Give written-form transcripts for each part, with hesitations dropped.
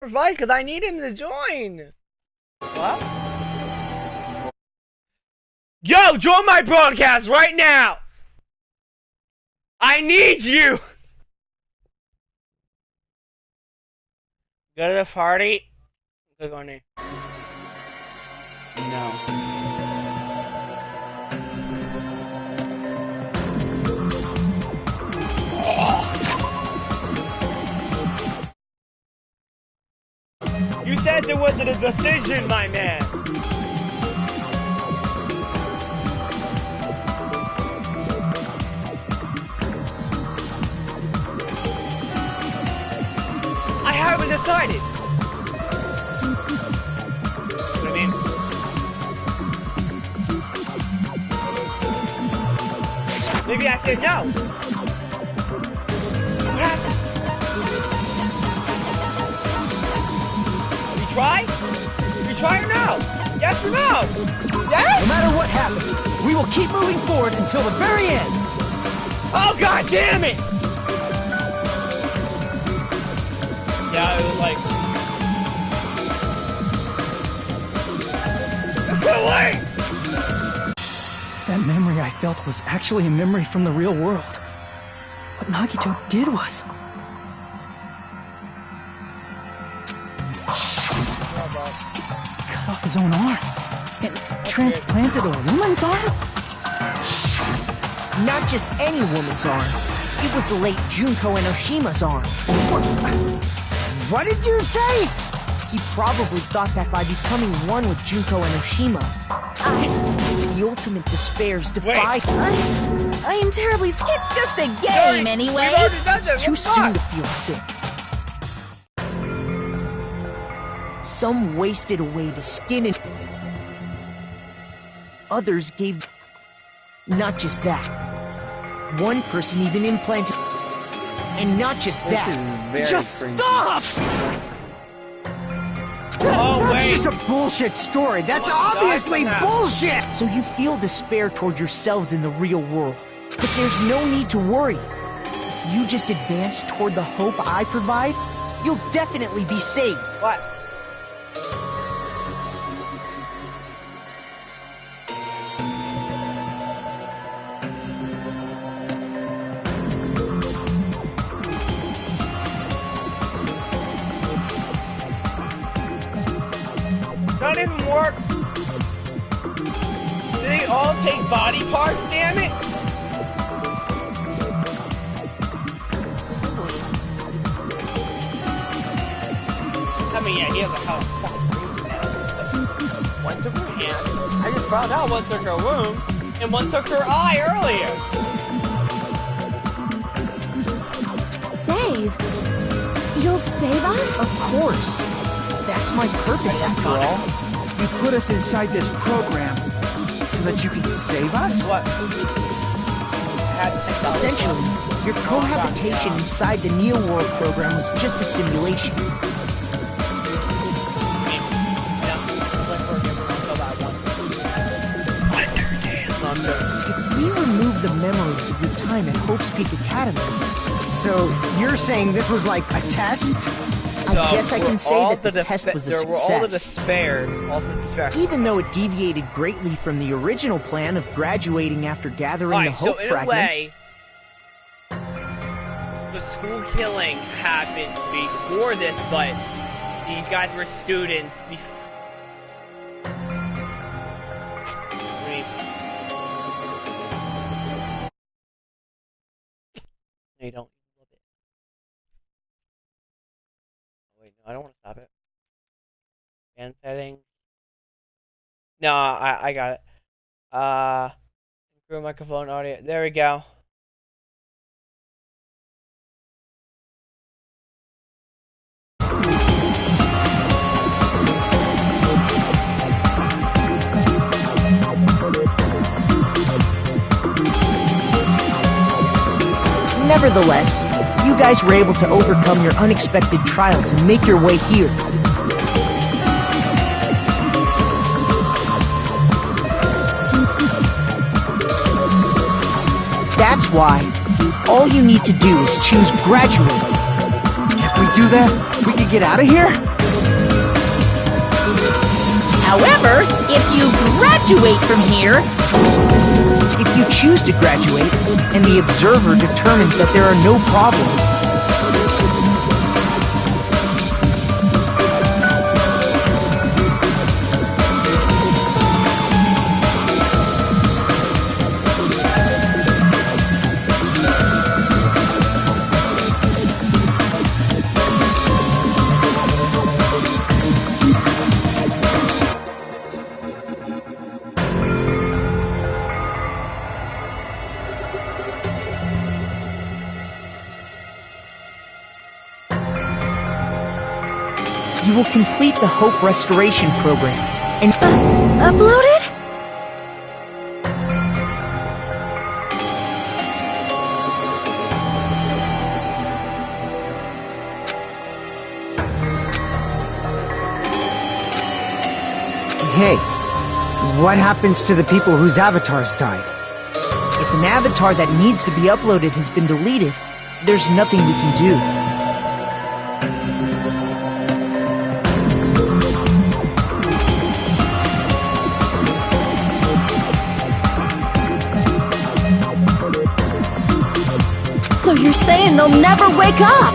Provide, because I need him to join. What? Yo, join my broadcast right now. I need you. Go to the party. Click on it. No. You said there wasn't a decision, my man. I haven't decided. What I mean? Maybe I said no. What happened? Try? We try or no? Yes or no? Yes? No matter what happens, we will keep moving forward until the very end. Oh, god damn it! Yeah, it was like... It's too late! That memory I felt was actually a memory from the real world. What Nagito did was... cut off his own arm and transplanted a woman's arm? Not just any woman's arm. It was the late Junko Enoshima's arm. What did you say? He probably thought that by becoming one with Junko Enoshima, the ultimate despairs defied him. I am terribly... It's just a game anyway. It's too soon to feel sick. Some wasted away to skin and others gave... Not just that. One person even implanted... And not just that. Just stop! That's just a bullshit story. That's obviously bullshit! So you feel despair toward yourselves in the real world. But there's no need to worry. If you just advance toward the hope I provide, you'll definitely be saved. What? That didn't work. Do they all take body parts, damn it? I mean, yeah, he has a house. One took her hand. I just found out one took her womb, and one took her eye earlier. Save? You'll save us? Of course. That's my purpose, after all. You put us inside this program so that you can save us? What? Essentially, your cohabitation inside the Neo World program was just a simulation. If we remove the memories of your time at Hope's Peak Academy... So, you're saying this was like a test? I guess I can say that the test was a success. All the despair. Even though it deviated greatly from the original plan of graduating after gathering the Hope fragments. A way, the school killing happened before this, but these guys were students. No, you don't. Wait, no, I don't want to stop it. Fan settings. No, I got it. Improve microphone audio. There we go. Nevertheless, you guys were able to overcome your unexpected trials and make your way here. That's why all you need to do is choose graduate. If we do that, we can get out of here? However, if you graduate from here, If you choose to graduate, and the observer determines that there are no problems, you will complete the Hope Restoration Program. And uploaded? Hey, what happens to the people whose avatars died? if an avatar that needs to be uploaded has been deleted, there's nothing we can do. So you're saying they'll never wake up?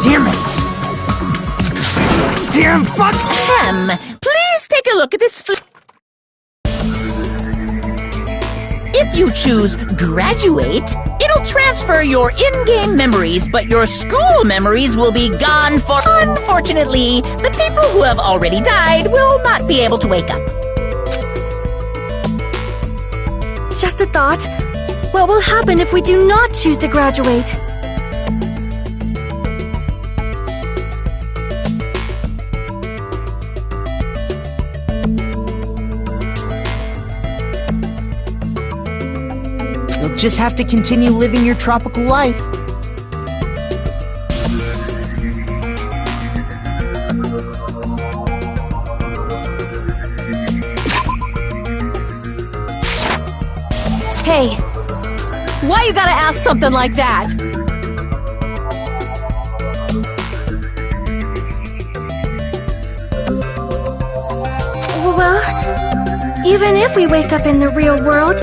Damn it! Damn fuck! Please take a look at this If you choose graduate, it'll transfer your in-game memories, but your school memories will be gone for... Unfortunately, the people who have already died will not be able to wake up. Just a thought. What will happen if we do not choose to graduate? You'll just have to continue living your tropical life. Hey, why you gotta ask something like that? Well, even if we wake up in the real world,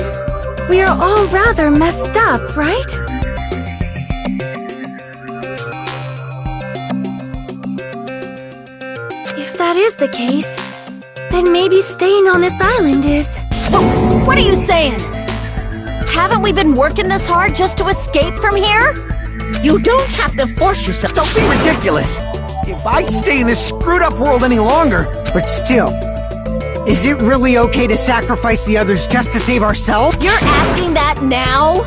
we are all rather messed up, right? If that is the case, then maybe staying on this island is... What are you saying? Haven't we been working this hard just to escape from here? You don't have to force yourself. Don't be ridiculous! If I stay in this screwed up world any longer... But still, is it really okay to sacrifice the others just to save ourselves? You're asking that now?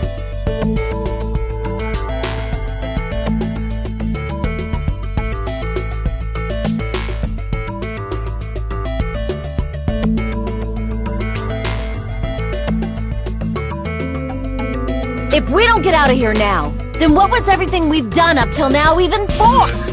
If we don't get out of here now, then what was everything we've done up till now even for?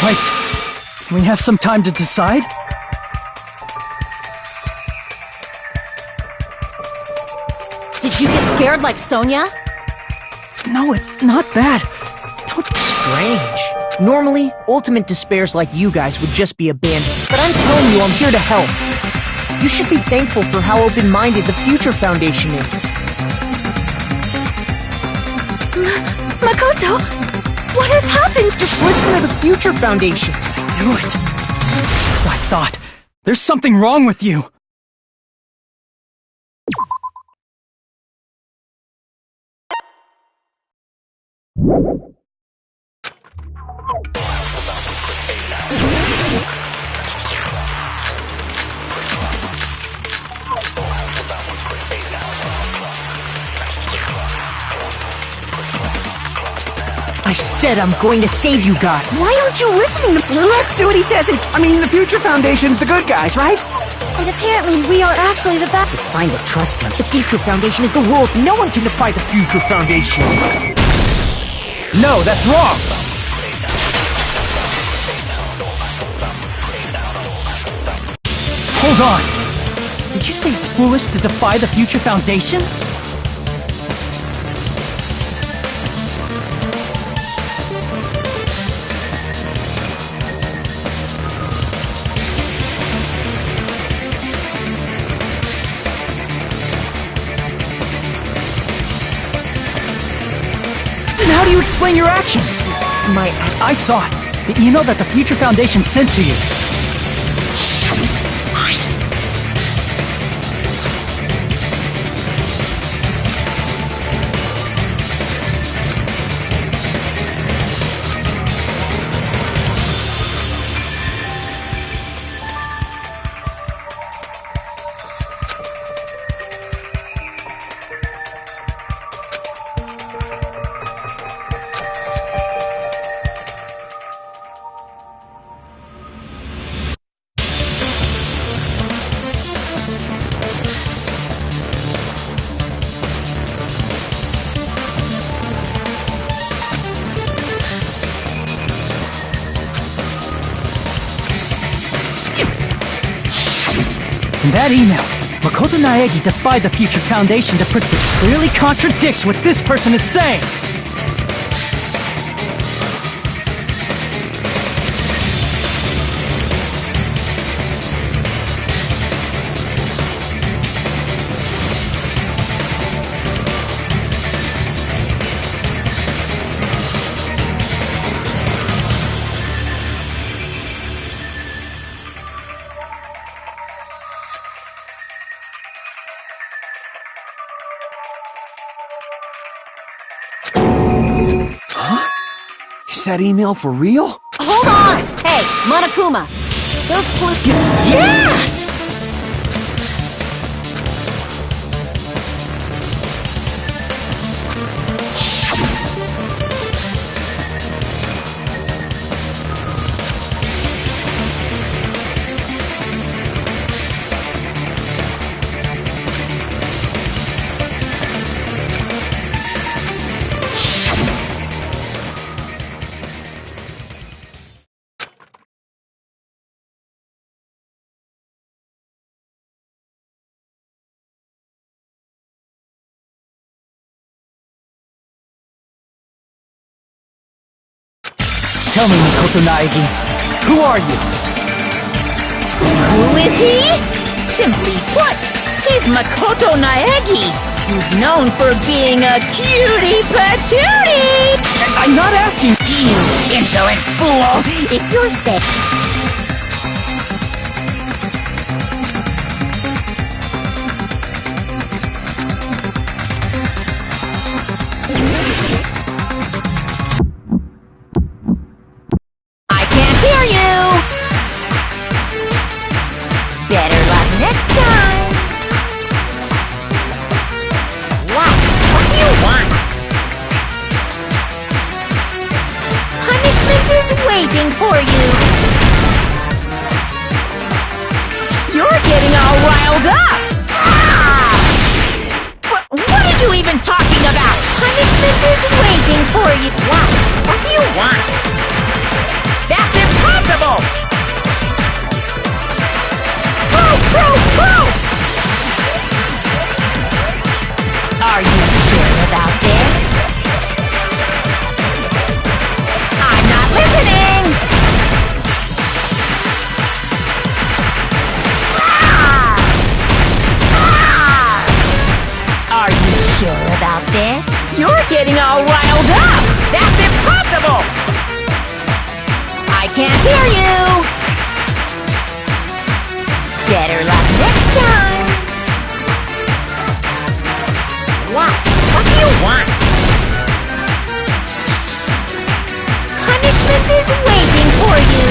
Right. Can we have some time to decide? Did you get scared like Sonia? No, it's not that. Strange. Normally, ultimate despairs like you guys would just be abandoned, but I'm telling you, I'm here to help. You should be thankful for how open-minded the Future Foundation is. Makoto, what has happened? Just listen to the Future Foundation. I knew it. As I thought, there's something wrong with you. I said I'm going to save you, God. Why aren't you listening to me? Let's do what he says. I mean, the Future Foundation's the good guys, right? And apparently we are actually the best. It's fine to trust him. The Future Foundation is the world. No one can defy the Future Foundation. No, that's wrong! Hold on! Did you say it's foolish to defy the Future Foundation? How do you explain your actions? I saw it. The email that the Future Foundation sent to you. In that email, Makoto Naegi defied the Future Foundation to print which clearly contradicts what this person is saying! Is that email for real? Hold on! Hey, Monokuma! Those blue... Yes! Tell me, Makoto Naegi, who are you? Who is he? Simply put, he's Makoto Naegi, who's known for being a cutie patootie! I'm not asking... You insolent fool! If you're sick... I can't hear you! Better luck next time! What? What do you want? Punishment is waiting for you! You're getting all riled up! Ah! What are you even talking about? Punishment is waiting for you! What? What do you want? That's impossible! Boo! Are you sure about this? I'm not listening! Ah! Ah! Are you sure about this? You're getting all riled up! That's impossible! I can't hear you! Better luck next time. What? What do you want? Punishment is waiting for you.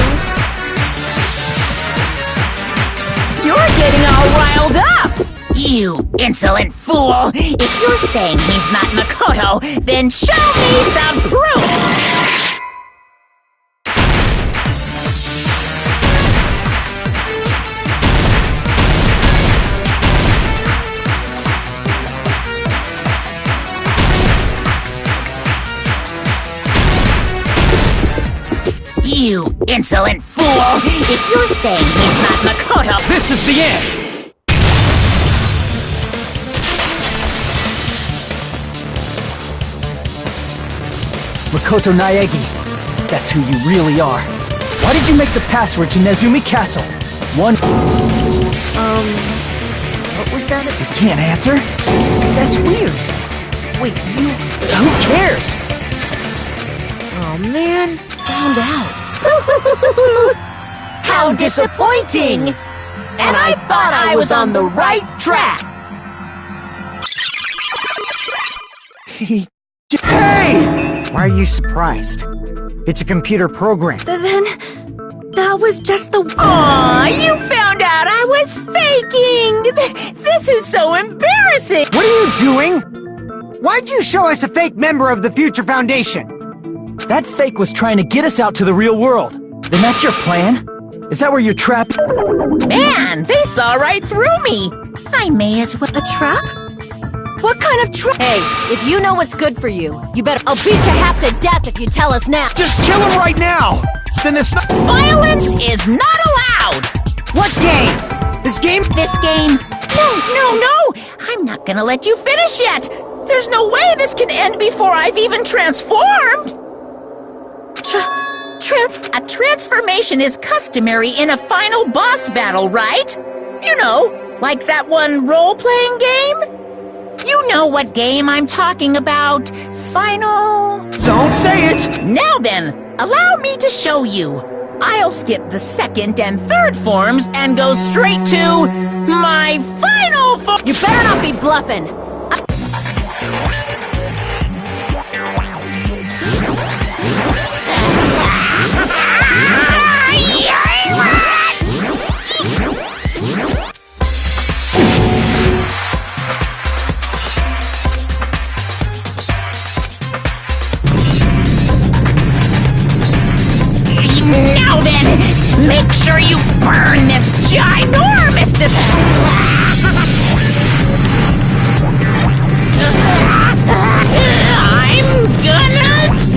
You're getting all riled up. You insolent fool! If you're saying he's not Makoto, then show me some proof! You insolent fool! If you're saying he's not Makoto... This is the end! Makoto Naegi, that's who you really are. Why did you make the password to Nezumi Castle? What was that? You can't answer? That's weird. Wait, you... Who cares? Oh man, found out. How disappointing! And I thought I was on the right track! Hey! Why are you surprised? It's a computer program. Then, that was just the... Aw, you found out I was faking! This is so embarrassing! What are you doing? Why'd you show us a fake member of the Future Foundation? That fake was trying to get us out to the real world. Then that's your plan? Is that where you're trapped? Man, they saw right through me! I may as well... A trap? What kind of trap? Hey, if you know what's good for you, you better- I'll beat you half to death if you tell us now! Just kill him right now! Then this... Violence is not allowed! What game? This game? This game... No! I'm not gonna let you finish yet! There's no way this can end before I've even transformed! A transformation is customary in a final boss battle, right? You know, like that one role-playing game? You know what game I'm talking about. Final... Don't say it! Now then, allow me to show you. I'll skip the second and third forms and go straight to my final form. You better not be bluffing! Now then, make sure you burn this ginormous I'm gonna die!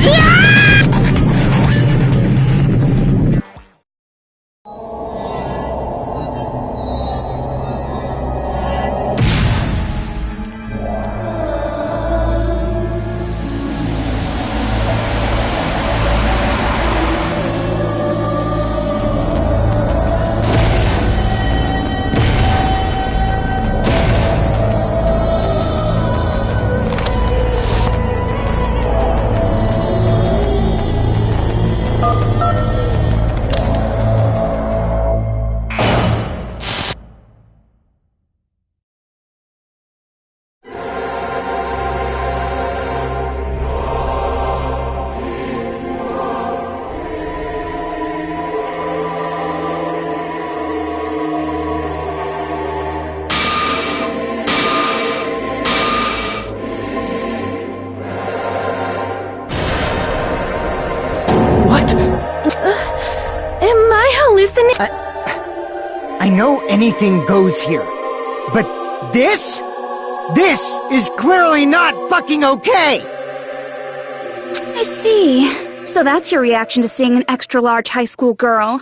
Am I hallucinating? I know anything goes here, but this? This is clearly not fucking okay! I see. So that's your reaction to seeing an extra-large high school girl.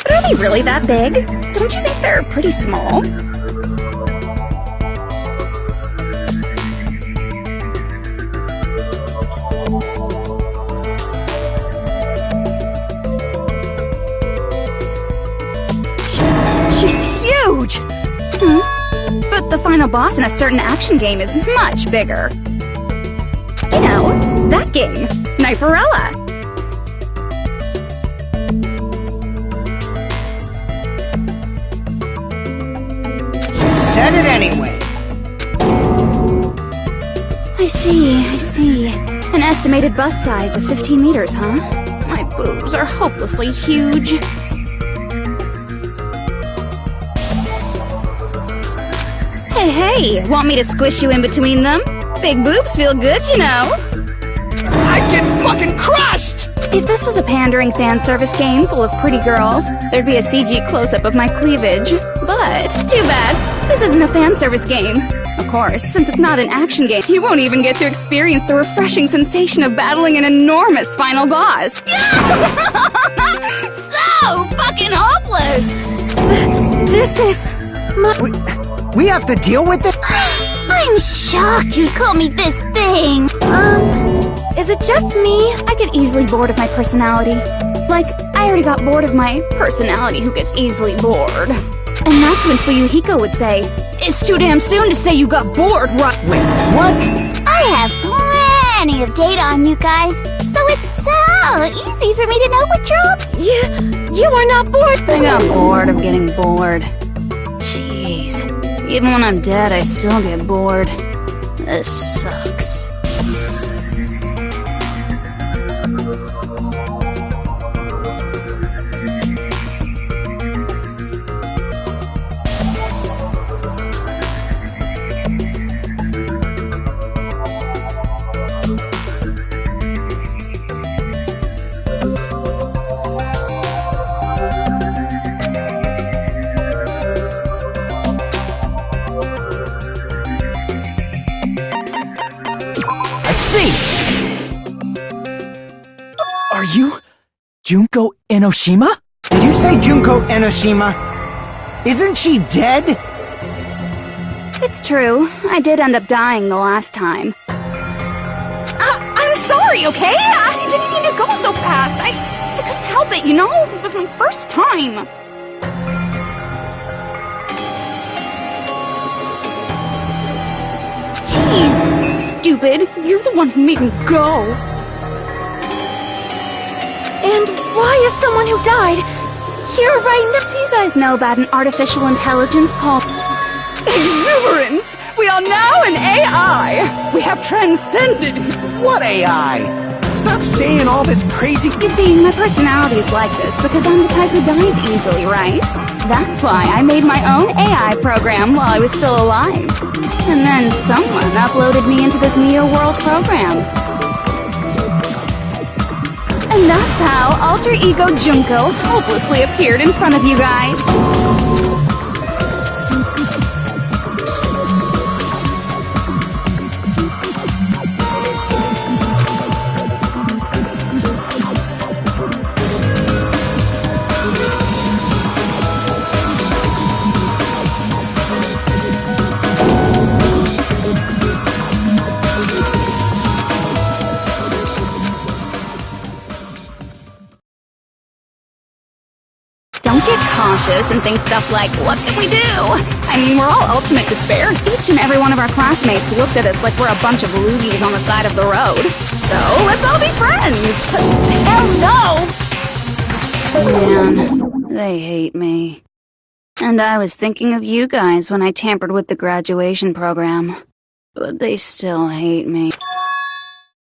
But are they really that big? Don't you think they're pretty small? She's huge! But the final boss in a certain action game is much bigger. You know, that game, Kniferella. Said it anyway. I see. An estimated bust size of 15 meters, huh? My boobs are hopelessly huge. Hey, want me to squish you in between them? Big boobs feel good, you know. I'd get fucking crushed! If this was a pandering fan service game full of pretty girls, there'd be a CG close-up of my cleavage. But, too bad, this isn't a fan service game. Of course, since it's not an action game, you won't even get to experience the refreshing sensation of battling an enormous final boss. So fucking hopeless! This is... We have to deal with it? I'm shocked you'd call me this thing. Is it just me? I get easily bored of my personality. Like, I already got bored of my personality who gets easily bored. And that's when Fuyuhiko would say, "It's too damn soon to say you got bored, right?" Wait, what? I have plenty of data on you guys, so it's so easy for me to know what you're up. You are not bored. I got bored of getting bored. Jeez. Even when I'm dead, I still get bored. This sucks. Are you Junko Enoshima? Did you say Junko Enoshima? Isn't she dead? It's true. I did end up dying the last time. I'm sorry, okay? I didn't mean to go so fast. I couldn't help it, you know? It was my first time. Jeez, stupid. You're the one who made me go. And why is someone who died here right now? Do you guys know about an artificial intelligence called exuberance? We are now an AI. We have transcended. What AI? Stop saying all this crazy... You see, my personality is like this because I'm the type who dies easily, right? That's why I made my own AI program while I was still alive. And then someone uploaded me into this Neo World program. And that's how Alter Ego Junko hopelessly appeared in front of you guys. Don't get cautious and think stuff like, what can we do? I mean, we're all ultimate despair. Each and every one of our classmates looked at us like we're a bunch of loogies on the side of the road. So, let's all be friends! Hell no! Man, they hate me. And I was thinking of you guys when I tampered with the graduation program. But they still hate me.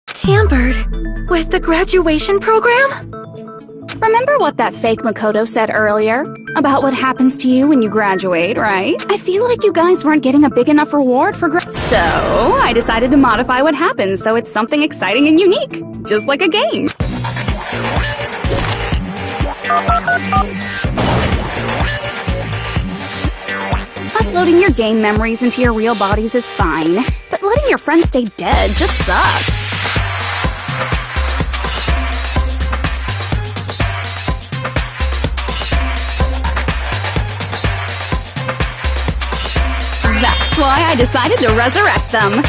Tampered with the graduation program? Remember what that fake Makoto said earlier? About what happens to you when you graduate, right? I feel like you guys weren't getting a big enough reward for So, I decided to modify what happens so it's something exciting and unique. Just like a game. Uploading your game memories into your real bodies is fine, but letting your friends stay dead just sucks. why I decided to resurrect them.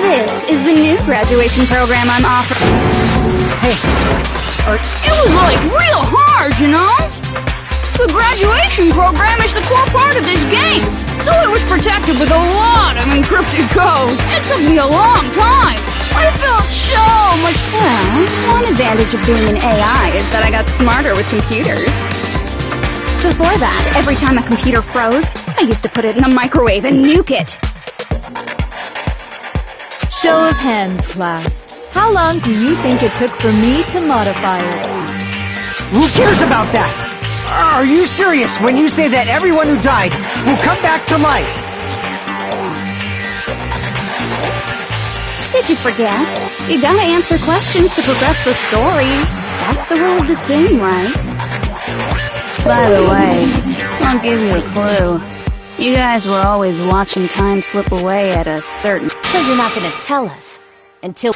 This is the new graduation program I'm offering. Hey, It was like real hard, you know? The graduation program is the core part of this game, so it was protected with a lot of encrypted code. It took me a long time, but it felt so much fun. One advantage of being an AI is that I got smarter with computers. Before that, every time a computer froze, I used to put it in the microwave and nuke it. Show of hands, class. How long do you think it took for me to modify it? who cares about that? Are you serious when you say that everyone who died will come back to life? Did you forget? You gotta answer questions to progress the story. That's the rule of this game, right? By the way, I'll give you a clue. You guys were always watching time slip away at a certain... So you're not gonna tell us until...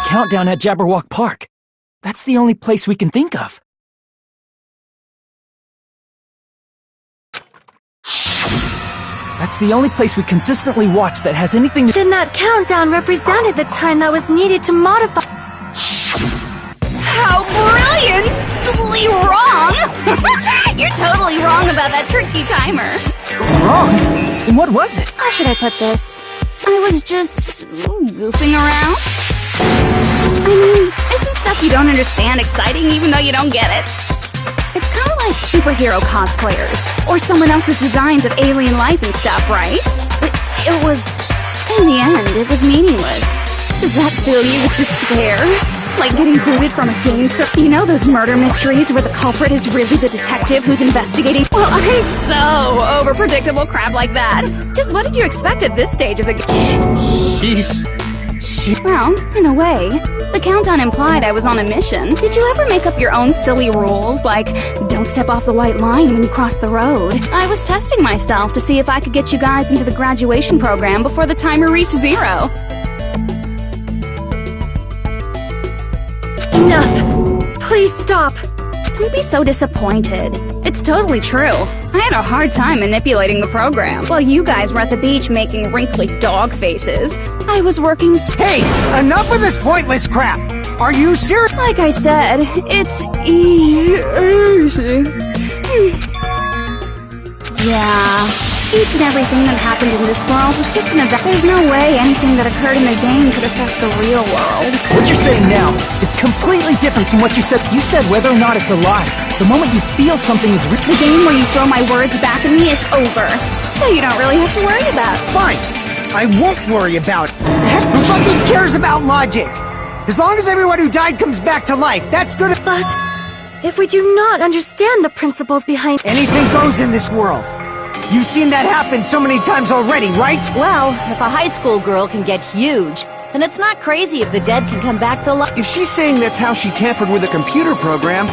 Countdown at Jabberwock Park. That's the only place we can think of. That's the only place we consistently watch that has anything to... Then that countdown represented the time that was needed to modify... How brilliantly wrong! You're totally wrong about that tricky timer. Wrong? And what was it? How should I put this? I was just goofing around. I mean, isn't stuff you don't understand exciting even though you don't get it? It's kind of like superhero cosplayers, or someone else's designs of alien life and stuff, right? It was... In the end, it was meaningless. Does that fill you with despair? Like getting booted from a game you know those murder mysteries where the culprit is really the detective who's investigating? Well, I'm so over predictable crap like that. Just what did you expect at this stage of the game? Well, in a way, the countdown implied I was on a mission. Did you ever make up your own silly rules, like don't step off the white line when you cross the road? I was testing myself to see if I could get you guys into the graduation program before the timer reached 0. Enough! Please stop! Don't be so disappointed. It's totally true. I had a hard time manipulating the program. While you guys were at the beach making wrinkly dog faces, I was working Hey, enough of this pointless crap! Are you serious? Like I said, it's easy. Yeah, each and everything that happened in this world was just an event. There's no way anything that occurred in the game could affect the real world. What you're saying now is completely different from what you said. You said whether or not it's alive. The moment you feel something is real. The game where you throw my words back at me is over, so you don't really have to worry about it. Fine. I won't worry about it. Heck, who fucking cares about logic? As long as everyone who died comes back to life, that's good. But if we do not understand the principles behind... Anything goes in this world. You've seen that happen so many times already, right? Well, if a high school girl can get huge, then it's not crazy if the dead can come back to life. If she's saying that's how she tampered with a computer program,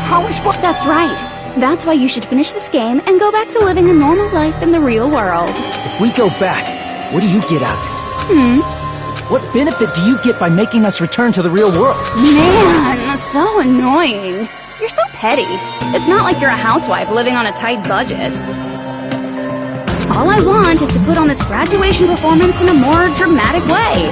how are we supposed... That's right. That's why you should finish this game and go back to living a normal life in the real world. If we go back, what do you get out of it? What benefit do you get by making us return to the real world? Man, so annoying. You're so petty. It's not like you're a housewife living on a tight budget. All I want is to put on this graduation performance in a more dramatic way.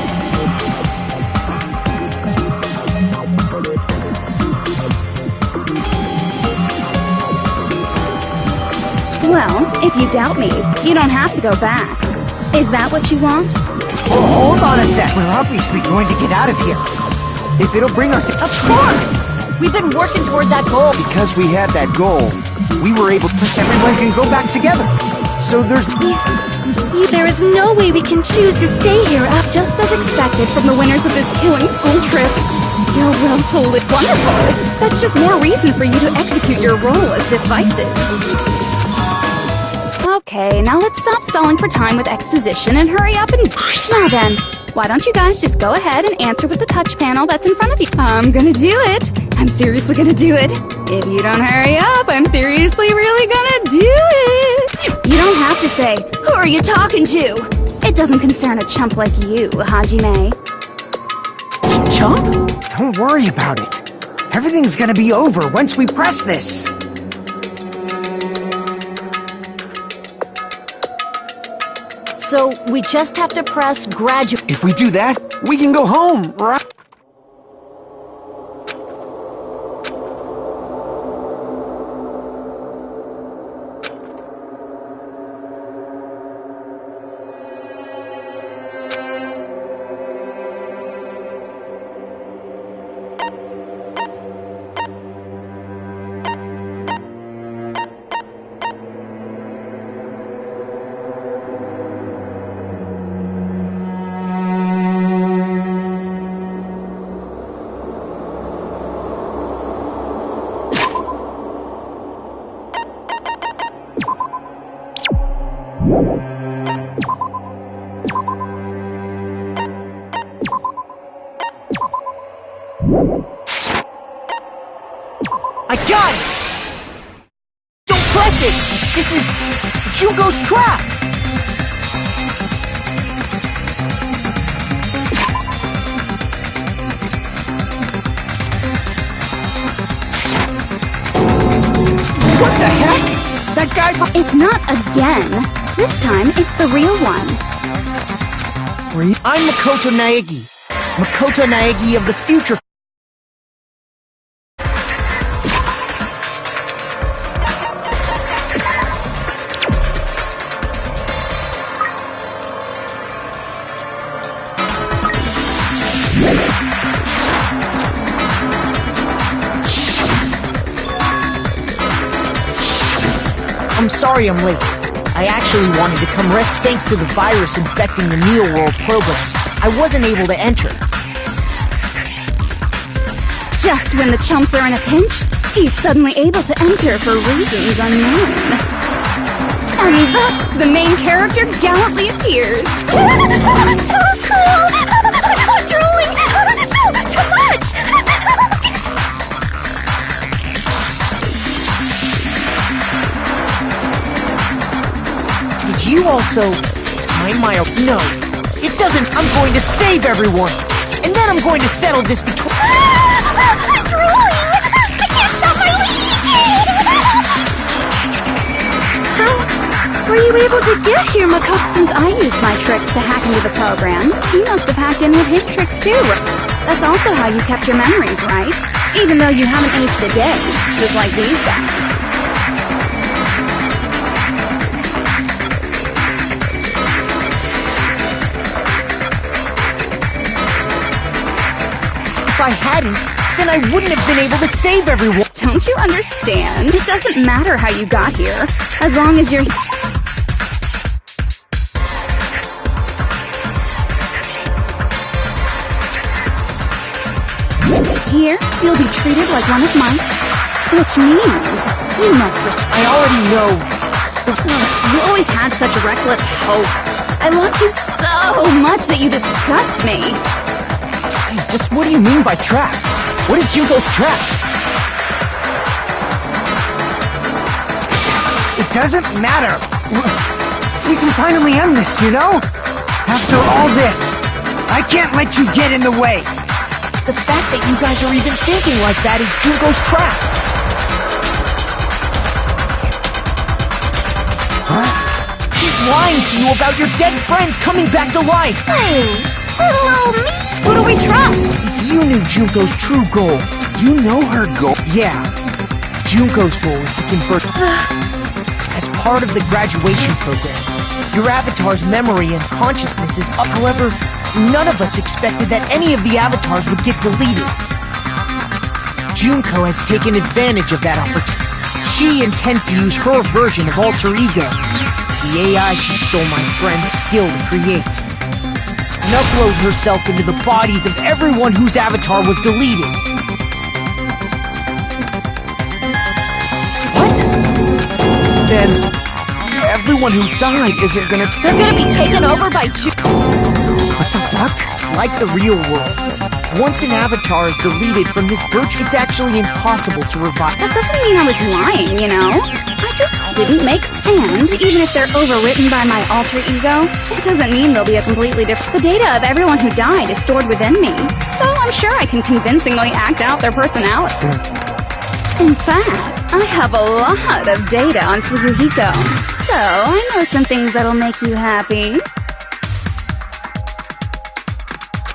Well, if you doubt me, you don't have to go back. Is that what you want? Well, hold on a sec. We're obviously going to get out of here. If it'll bring our... Of course! We've been working toward that goal. Because we had that goal, we were able to... Plus everyone can go back together. So there's... There is no way we can choose to stay here after just as expected from the winners of this killing school trip. Your will to live. Wonderful! That's just more reason for you to execute your role as devices. Okay, now let's stop stalling for time with exposition and hurry up and... Now then, why don't you guys just go ahead and answer with the touch panel that's in front of you? I'm gonna do it. I'm seriously gonna do it. If you don't hurry up, I'm seriously really gonna do it. You don't have to say, who are you talking to? It doesn't concern a chump like you, Hajime. Chump? Don't worry about it. Everything's gonna be over once we press this. So we just have to press graduate. If we do that, we can go home, right? I got it! Don't press it! This is... Junko's trap! What the heck? That guy from... It's not again. This time, it's the real one. I'm Makoto Naegi. Makoto Naegi of the future. I'm sorry I'm late. I actually wanted to come rest thanks to the virus infecting the Neo World program. I wasn't able to enter. Just when the chumps are in a pinch, he's suddenly able to enter for reasons unknown. And thus, the main character gallantly appears. So cool! Drooling! So much! Did you also time my... No, it doesn't. I'm going to save everyone. And then I'm going to settle this between... I'm drooling! I can't stop my leaking! How were you able to get here, Makoto? Since I used my tricks to hack into the program, you must have hacked in with his tricks too. That's also how you kept your memories, right? Even though you haven't aged a day, just like these guys. If I hadn't, then I wouldn't have been able to save everyone. Don't you understand? It doesn't matter how you got here, as long as you're... Here, you'll be treated like one of mice, which means you must I already know. You always had such reckless hope. I love you so much that you disgust me. Hey, just what do you mean by trap? What is Junko's trap? It doesn't matter. We can finally end this, you know? After all this, I can't let you get in the way. The fact that you guys are even thinking like that is Junko's trap. Huh? She's lying to you about your dead friends coming back to life. Hey, little old me. Who do we trust? If you knew Junko's true goal, You know her goal. yeah. Junko's goal is to convert... As part of the graduation program, your avatar's memory and consciousness is up. However, none of us expected that any of the avatars would get deleted. Junko has taken advantage of that opportunity. She intends to use her version of alter ego. the AI she stole my friend's skill to create, and upload herself into the bodies of everyone whose avatar was deleted. What? Then everyone who died isn't gonna... They're gonna be taken over by What the fuck? Like the real world, once an avatar is deleted from this virtue, it's actually impossible to revive. That doesn't mean I was lying, you know? I just didn't make sand. Even if they're overwritten by my alter ego, it doesn't mean they'll be a completely different... The data of everyone who died is stored within me, so I'm sure I can convincingly act out their personality. In fact, I have a lot of data on Fuyuhiko, so I know some things that'll make you happy.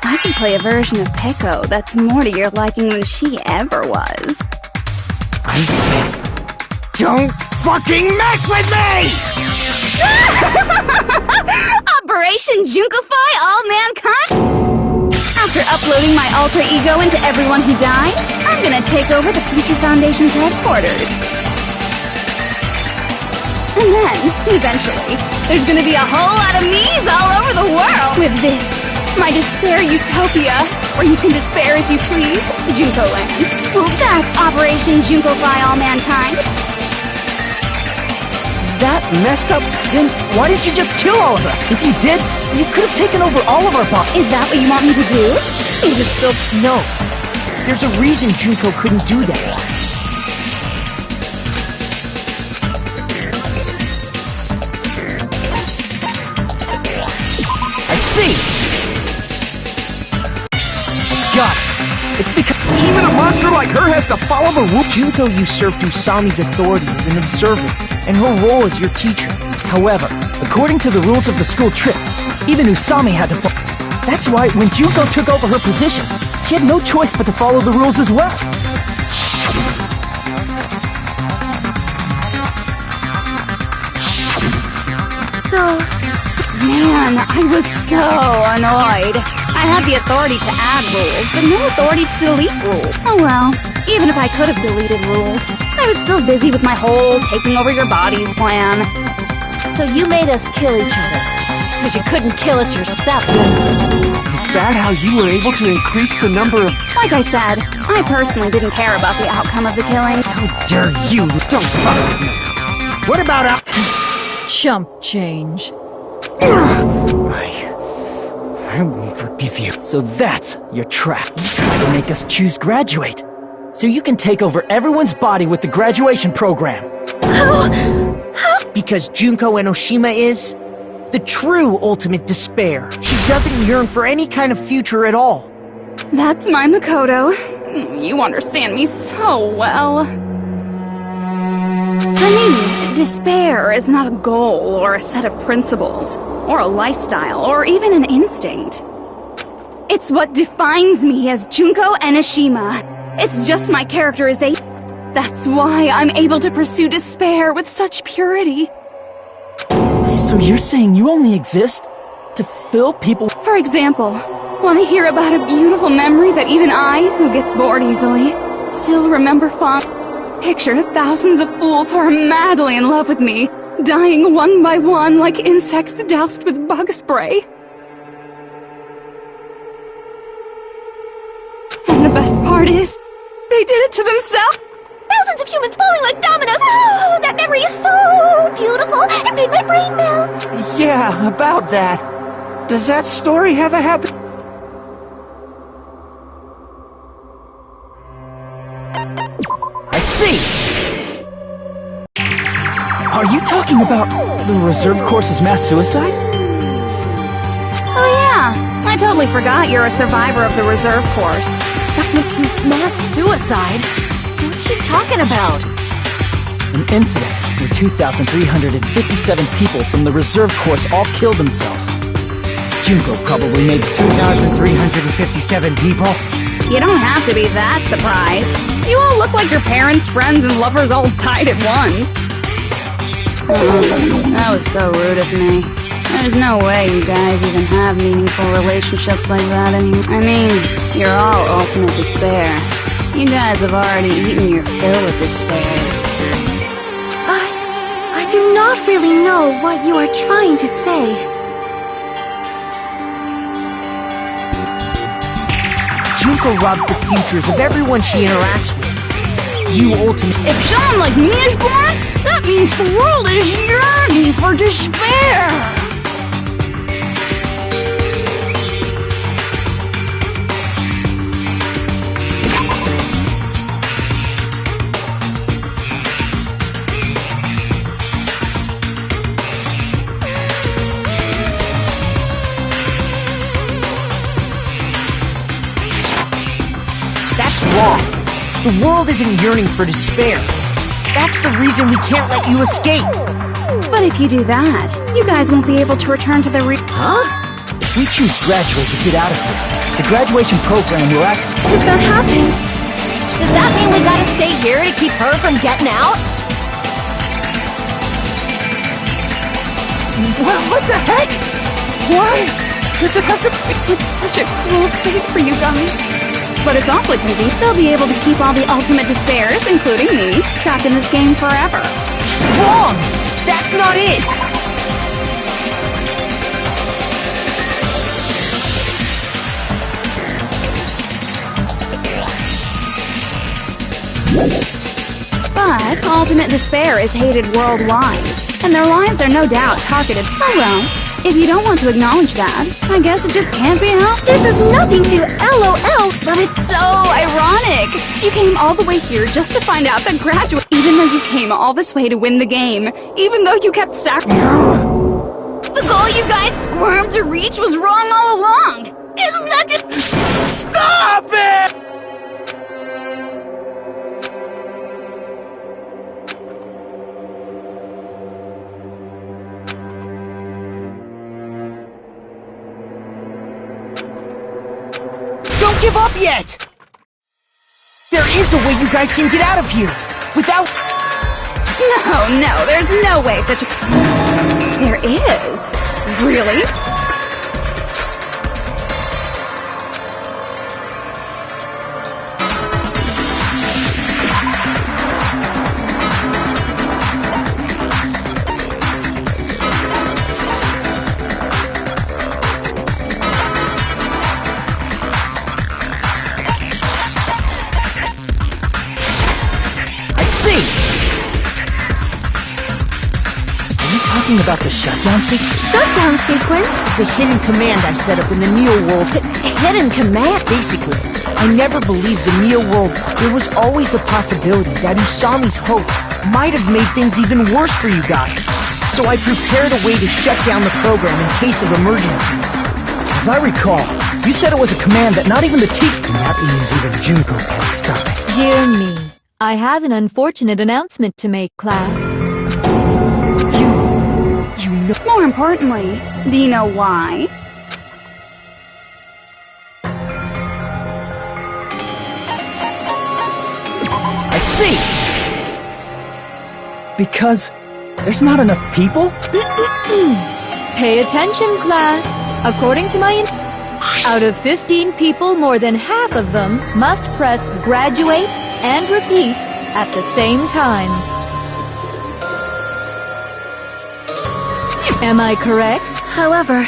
I can play a version of Peko that's more to your liking than she ever was. I said, don't fucking mess with me! Operation Junkify all mankind? After uploading my alter ego into everyone who died, I'm gonna take over the Future Foundation's headquarters. And then, eventually, there's gonna be a whole lot of me's all over the world with this. My despair utopia, where you can despair as you please, Junko Land. Well, that's Operation Junkify all mankind. That messed up? Then why did you just kill all of us? If you did, you could have taken over all of our bodies. Is that what you want me to do? Is it still... No. There's a reason Junko couldn't do that. I see! Got it. It's because Even a monster like her has to follow the rules. Junko usurped Usami's authority as an observer, and her role as your teacher. However, according to the rules of the school trip, even Usami had to follow. That's why when Junko took over her position, she had no choice but to follow the rules as well. So... Man, I was so annoyed. I had the authority to add rules, but no authority to delete rules. Oh well, even if I could have deleted rules, I was still busy with my whole taking over your bodies plan. So you made us kill each other, because you couldn't kill us yourself. Is that how you were able to increase the number of... Like I said, I personally didn't care about the outcome of the killing. How dare you? Don't fuck with me. What about Chump change. I won't forgive you. So that's your trap. You tried to make us choose graduate, so you can take over everyone's body with the graduation program. Because Junko Enoshima is the true ultimate despair. She doesn't yearn for any kind of future at all. That's my Makoto. You understand me so well. For me, despair is not a goal or a set of principles, or a lifestyle, or even an instinct. It's what defines me as Junko Enoshima. It's just my characterization. That's why I'm able to pursue despair with such purity. So you're saying you only exist to fill people... For example, want to hear about a beautiful memory that even I, who gets bored easily, still remember fondly? Picture thousands of fools who are madly in love with me, dying one by one like insects doused with bug spray. And the best part is, they did it to themselves. Thousands of humans falling like dominoes. Oh, that memory is so beautiful. It made my brain melt. Yeah, about that. Does that story have a happy... I see! Are you talking about the reserve course's mass suicide? Oh yeah, I totally forgot you're a survivor of the reserve course. Mass suicide? What's she talking about? An incident where 2,357 people from the reserve course all killed themselves. Junko probably made 2,357 people? You don't have to be that surprised. You all look like your parents, friends, and lovers all died at once. Oh, that was so rude of me. There's no way you guys even have meaningful relationships like that anymore. I mean, you're all ultimate despair. You guys have already eaten your fill of despair. I do not don't really know what you are trying to say. Junko robs the futures of everyone she interacts with. You ultimately... If someone like me is born, that means the world is yearning for despair! That's wrong. The world isn't yearning for despair. That's the reason we can't let you escape. But if you do that, you guys won't be able to return to the Huh? We choose graduate to get out of here. The graduation program will act... If that happens, does that mean we gotta stay here to keep her from getting out? What the heck? Why does it have to be... It's such a cruel fate for you guys. But it's awfully convenient. They'll be able to keep all the ultimate despairs, including me, trapped in this game forever. Wrong! That's not it! But ultimate despair is hated worldwide, and their lives are no doubt targeted. Oh well. If you don't want to acknowledge that, I guess it just can't be helped. This is nothing to LOL. But it's so ironic! You came all the way here just to find out that graduate, even though you came all this way to win the game, even though you kept The goal you guys squirmed to reach was wrong all along. Isn't that just... Stop it! Don't give up yet! There is a way you guys can get out of here! Without... No, there's no way such a... There is? Really? About the shutdown sequence? Shutdown sequence? It's a hidden command I set up in the Neo world. Hidden command? Basically, I never believed the Neo world. There was always a possibility that Usami's hope might have made things even worse for you guys. So I prepared a way to shut down the program in case of emergencies. As I recall, you said it was a command that not even the teacher... And that means even Junko can't stop it. Dear me, I have an unfortunate announcement to make, class. More importantly, do you know why? I see! Because there's not enough people? Pay attention, class. According to my out of 15 people, more than half of them must press graduate and repeat at the same time. Am I correct? However,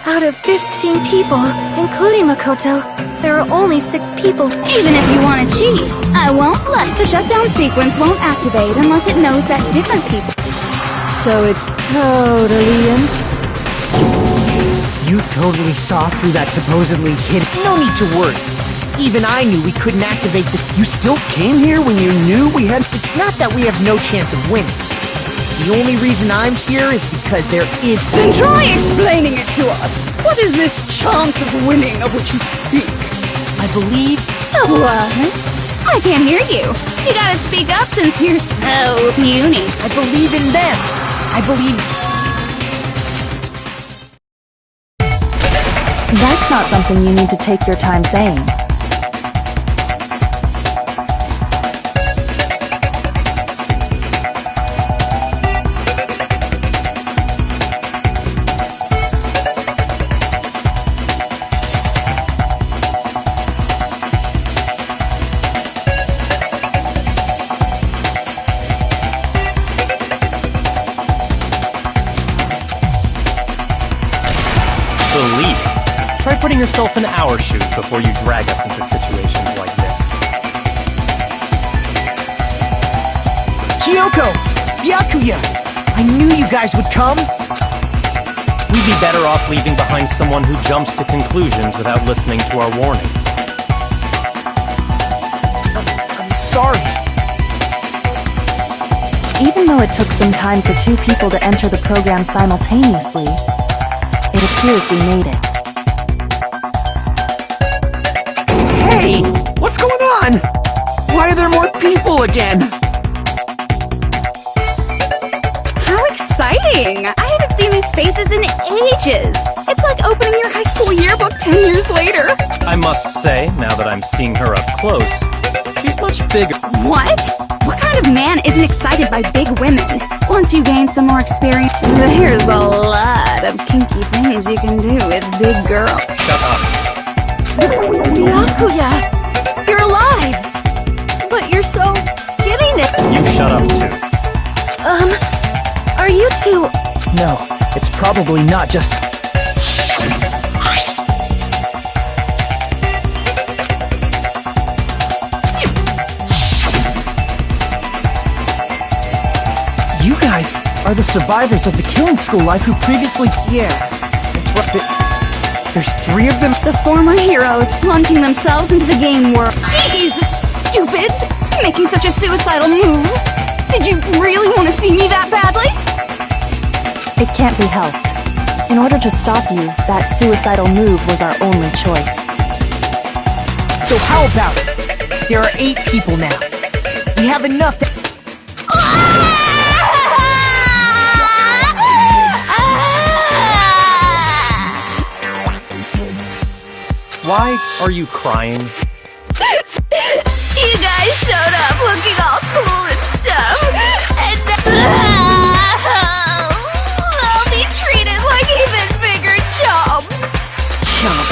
out of 15 people, including Makoto, there are only 6 people. Even if you want to cheat, I won't let. The shutdown sequence won't activate unless it knows that different people... So it's totally in... You totally saw through that supposedly hidden... No need to worry. Even I knew we couldn't activate the... You still came here when you knew we had... It's not that we have no chance of winning. The only reason I'm here is because there is... Then try explaining it to us! What is this chance of winning of which you speak? I believe... What? I can't hear you. You gotta speak up since you're so puny. I believe in them. I believe... That's not something you need to take your time saying. putting yourself in our shoes before you drag us into situations like this. Kyoko! Byakuya! I knew you guys would come! We'd be better off leaving behind someone who jumps to conclusions without listening to our warnings. I'm sorry. Even though it took some time for 2 people to enter the program simultaneously, it appears we made it. Hey! What's going on? Why are there more people again? How exciting! I haven't seen these faces in ages! It's like opening your high school yearbook 10 years later! I must say, now that I'm seeing her up close, she's much bigger. What? What kind of man isn't excited by big women? Once you gain some more experience, there's a lot of kinky things you can do with big girls. Shut up. Byakuya! You're alive! But you're so skinny now. You shut up too. Are you two... No, it's probably not just... You guys are the survivors of the killing school life who previously... Yeah, that's right. There's 3 of them? The former heroes plunging themselves into the game world. Jeez, stupids! Making such a suicidal move! Did you really want to see me that badly? It can't be helped. In order to stop you, that suicidal move was our only choice. So how about it? There are 8 people now. We have enough to... Why are you crying? You guys showed up looking all cool and stuff, and I'll be treated like even bigger chumps. Chump,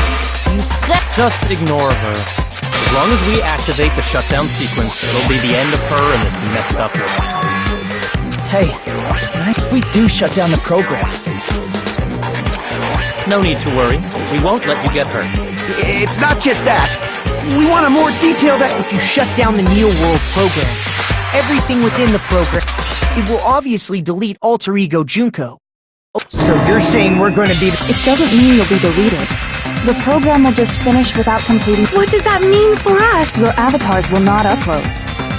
you said... Just ignore her. As long as we activate the shutdown sequence, it'll be the end of her and this messed up world. Hey, if we do shut down the program... No need to worry. We won't let you get hurt. It's not just that. We want a more detailed... If you shut down the Neo World program, everything within the program, it will obviously delete Alter Ego Junko. So you're saying we're going to be... It doesn't mean you'll be deleted. The program will just finish without completing... What does that mean for us? Your avatars will not upload.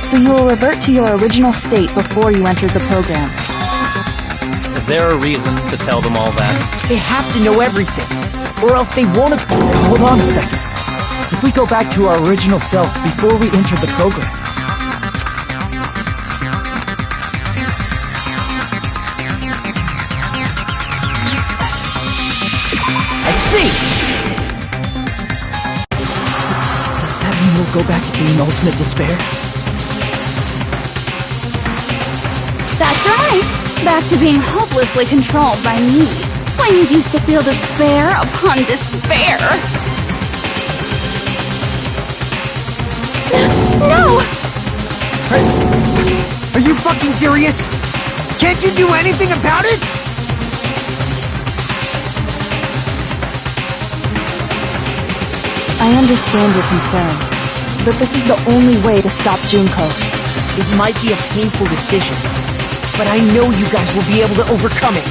So you will revert to your original state before you entered the program. Is there a reason to tell them all that? They have to know everything, or else they won't... Hold on a second. If we go back to our original selves before we enter the program... I see! Does that mean we'll go back to being ultimate despair? That's right! Back to being hopelessly controlled by me. When you used to feel despair upon despair. No! Are you fucking serious? Can't you do anything about it? I understand your concern, but this is the only way to stop Junko. It might be a painful decision, but I know you guys will be able to overcome it.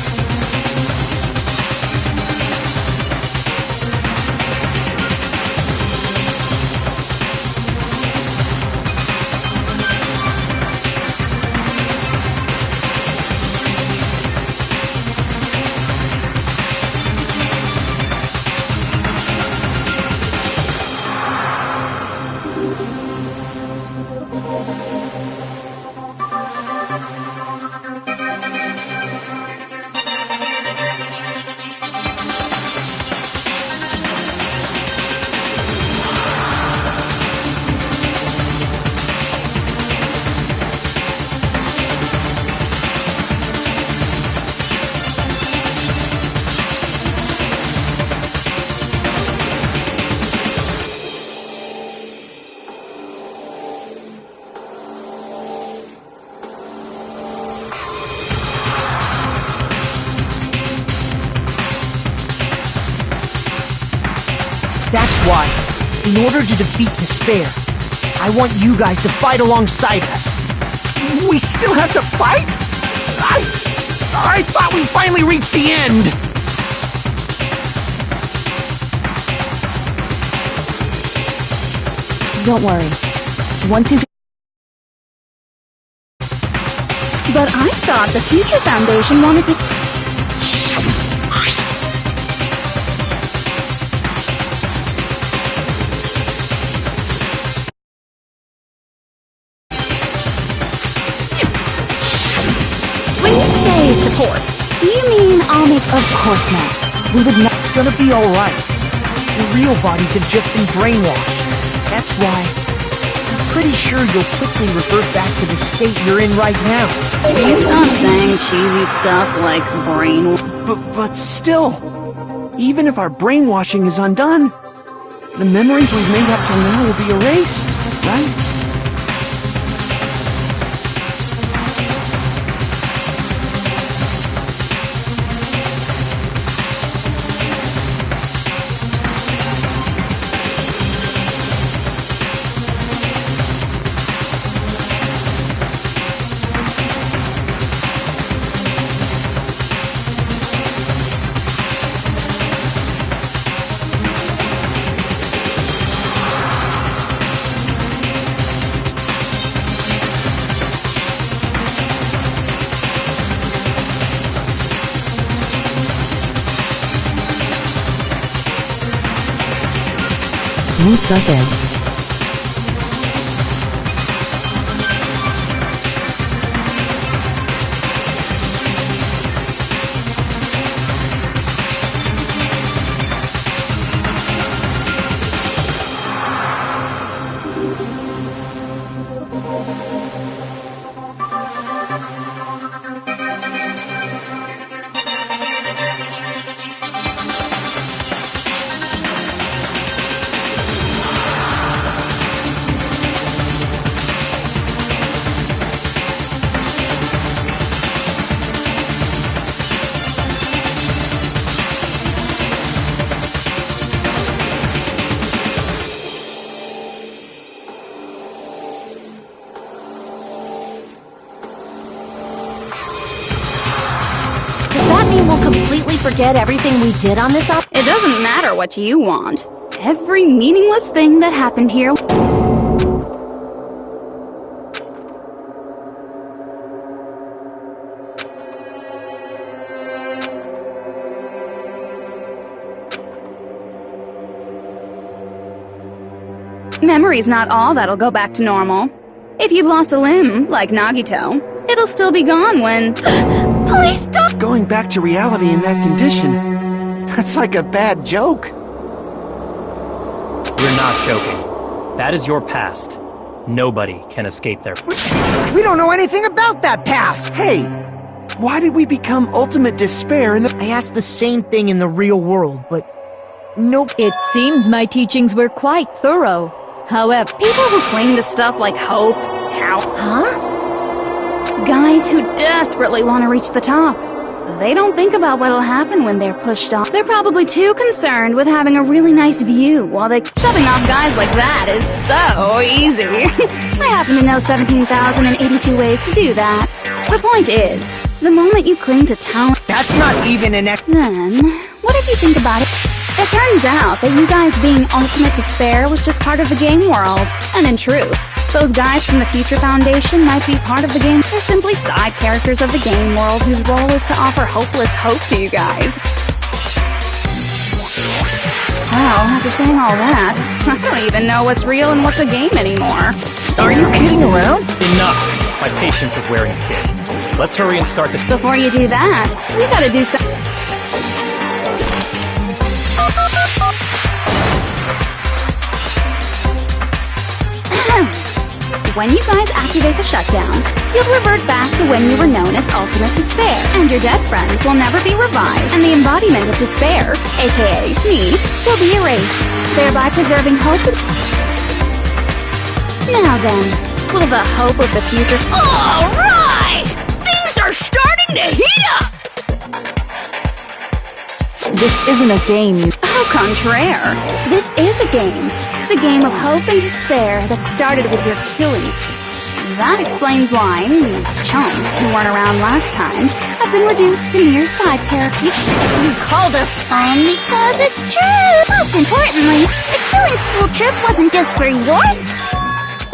That's why, in order to defeat despair, I want you guys to fight alongside us. We still have to fight? I thought we finally reached the end! Don't worry. Once you... But I thought the Future Foundation wanted to... When you say support, do you mean I'll make... Of course not. We would not... It's gonna be alright. The real bodies have just been brainwashed. That's why I'm pretty sure you'll quickly revert back to the state you're in right now. Will you stop saying cheesy stuff like brain... But still, even if our brainwashing is undone, the memories we've made up till now will be erased, right? New suckheads. We'll completely forget everything we did on this It doesn't matter what you want. Every meaningless thing that happened here... Memory's not all that'll go back to normal. If you've lost a limb, like Nagito, it'll still be gone when... Please stop! Going back to reality in that condition, that's like a bad joke. We're not joking. That is your past. Nobody can escape their... We don't know anything about that past! Hey, why did we become ultimate despair in the... I asked the same thing in the real world, but... Nope. It seems my teachings were quite thorough. However... People who cling to stuff like hope, talent... Huh? Guys who desperately want to reach the top. They don't think about what'll happen when they're pushed off. They're probably too concerned with having a really nice view while they... Shoving off guys like that is so easy. I happen to know 17,082 ways to do that. The point is, the moment you cling to talent... That's not even an Then, what if you think about it? It turns out that you guys being ultimate despair was just part of the game world. And in truth, those guys from the Future Foundation might be part of the game. They're simply side characters of the game world whose role is to offer hopeless hope to you guys. Well, after saying all that, I don't even know what's real and what's a game anymore. Are you kidding around? Enough! My patience is wearing thin. Let's hurry and start the... Before you do that, we gotta do some... When you guys activate the shutdown, you'll revert back to when you were known as Ultimate Despair, and your dead friends will never be revived, and the embodiment of despair, aka me, will be erased, thereby preserving hope. Now then, will the hope of the future... Alright! Things are starting to heat up! This isn't a game. Oh, contraire. This is a game. The game of hope and despair that started with your killing spree. That explains why these chumps who weren't around last time have been reduced to mere side characters. You called us because it's true! Most importantly, the killing school trip wasn't just for yours.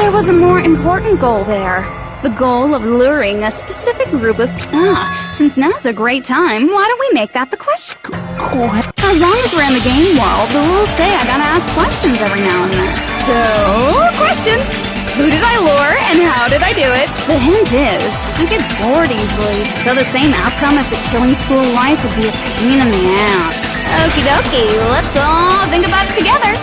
There was a more important goal there. The goal of luring a specific group of since now's a great time, why don't we make that the question? As long as we're in the game world, the rules say I gotta ask questions every now and then. So, question! Who did I lure, and how did I do it? The hint is, I get bored easily, so the same outcome as the killing school life would be a pain in the ass. Okie dokie, let's all think about it together.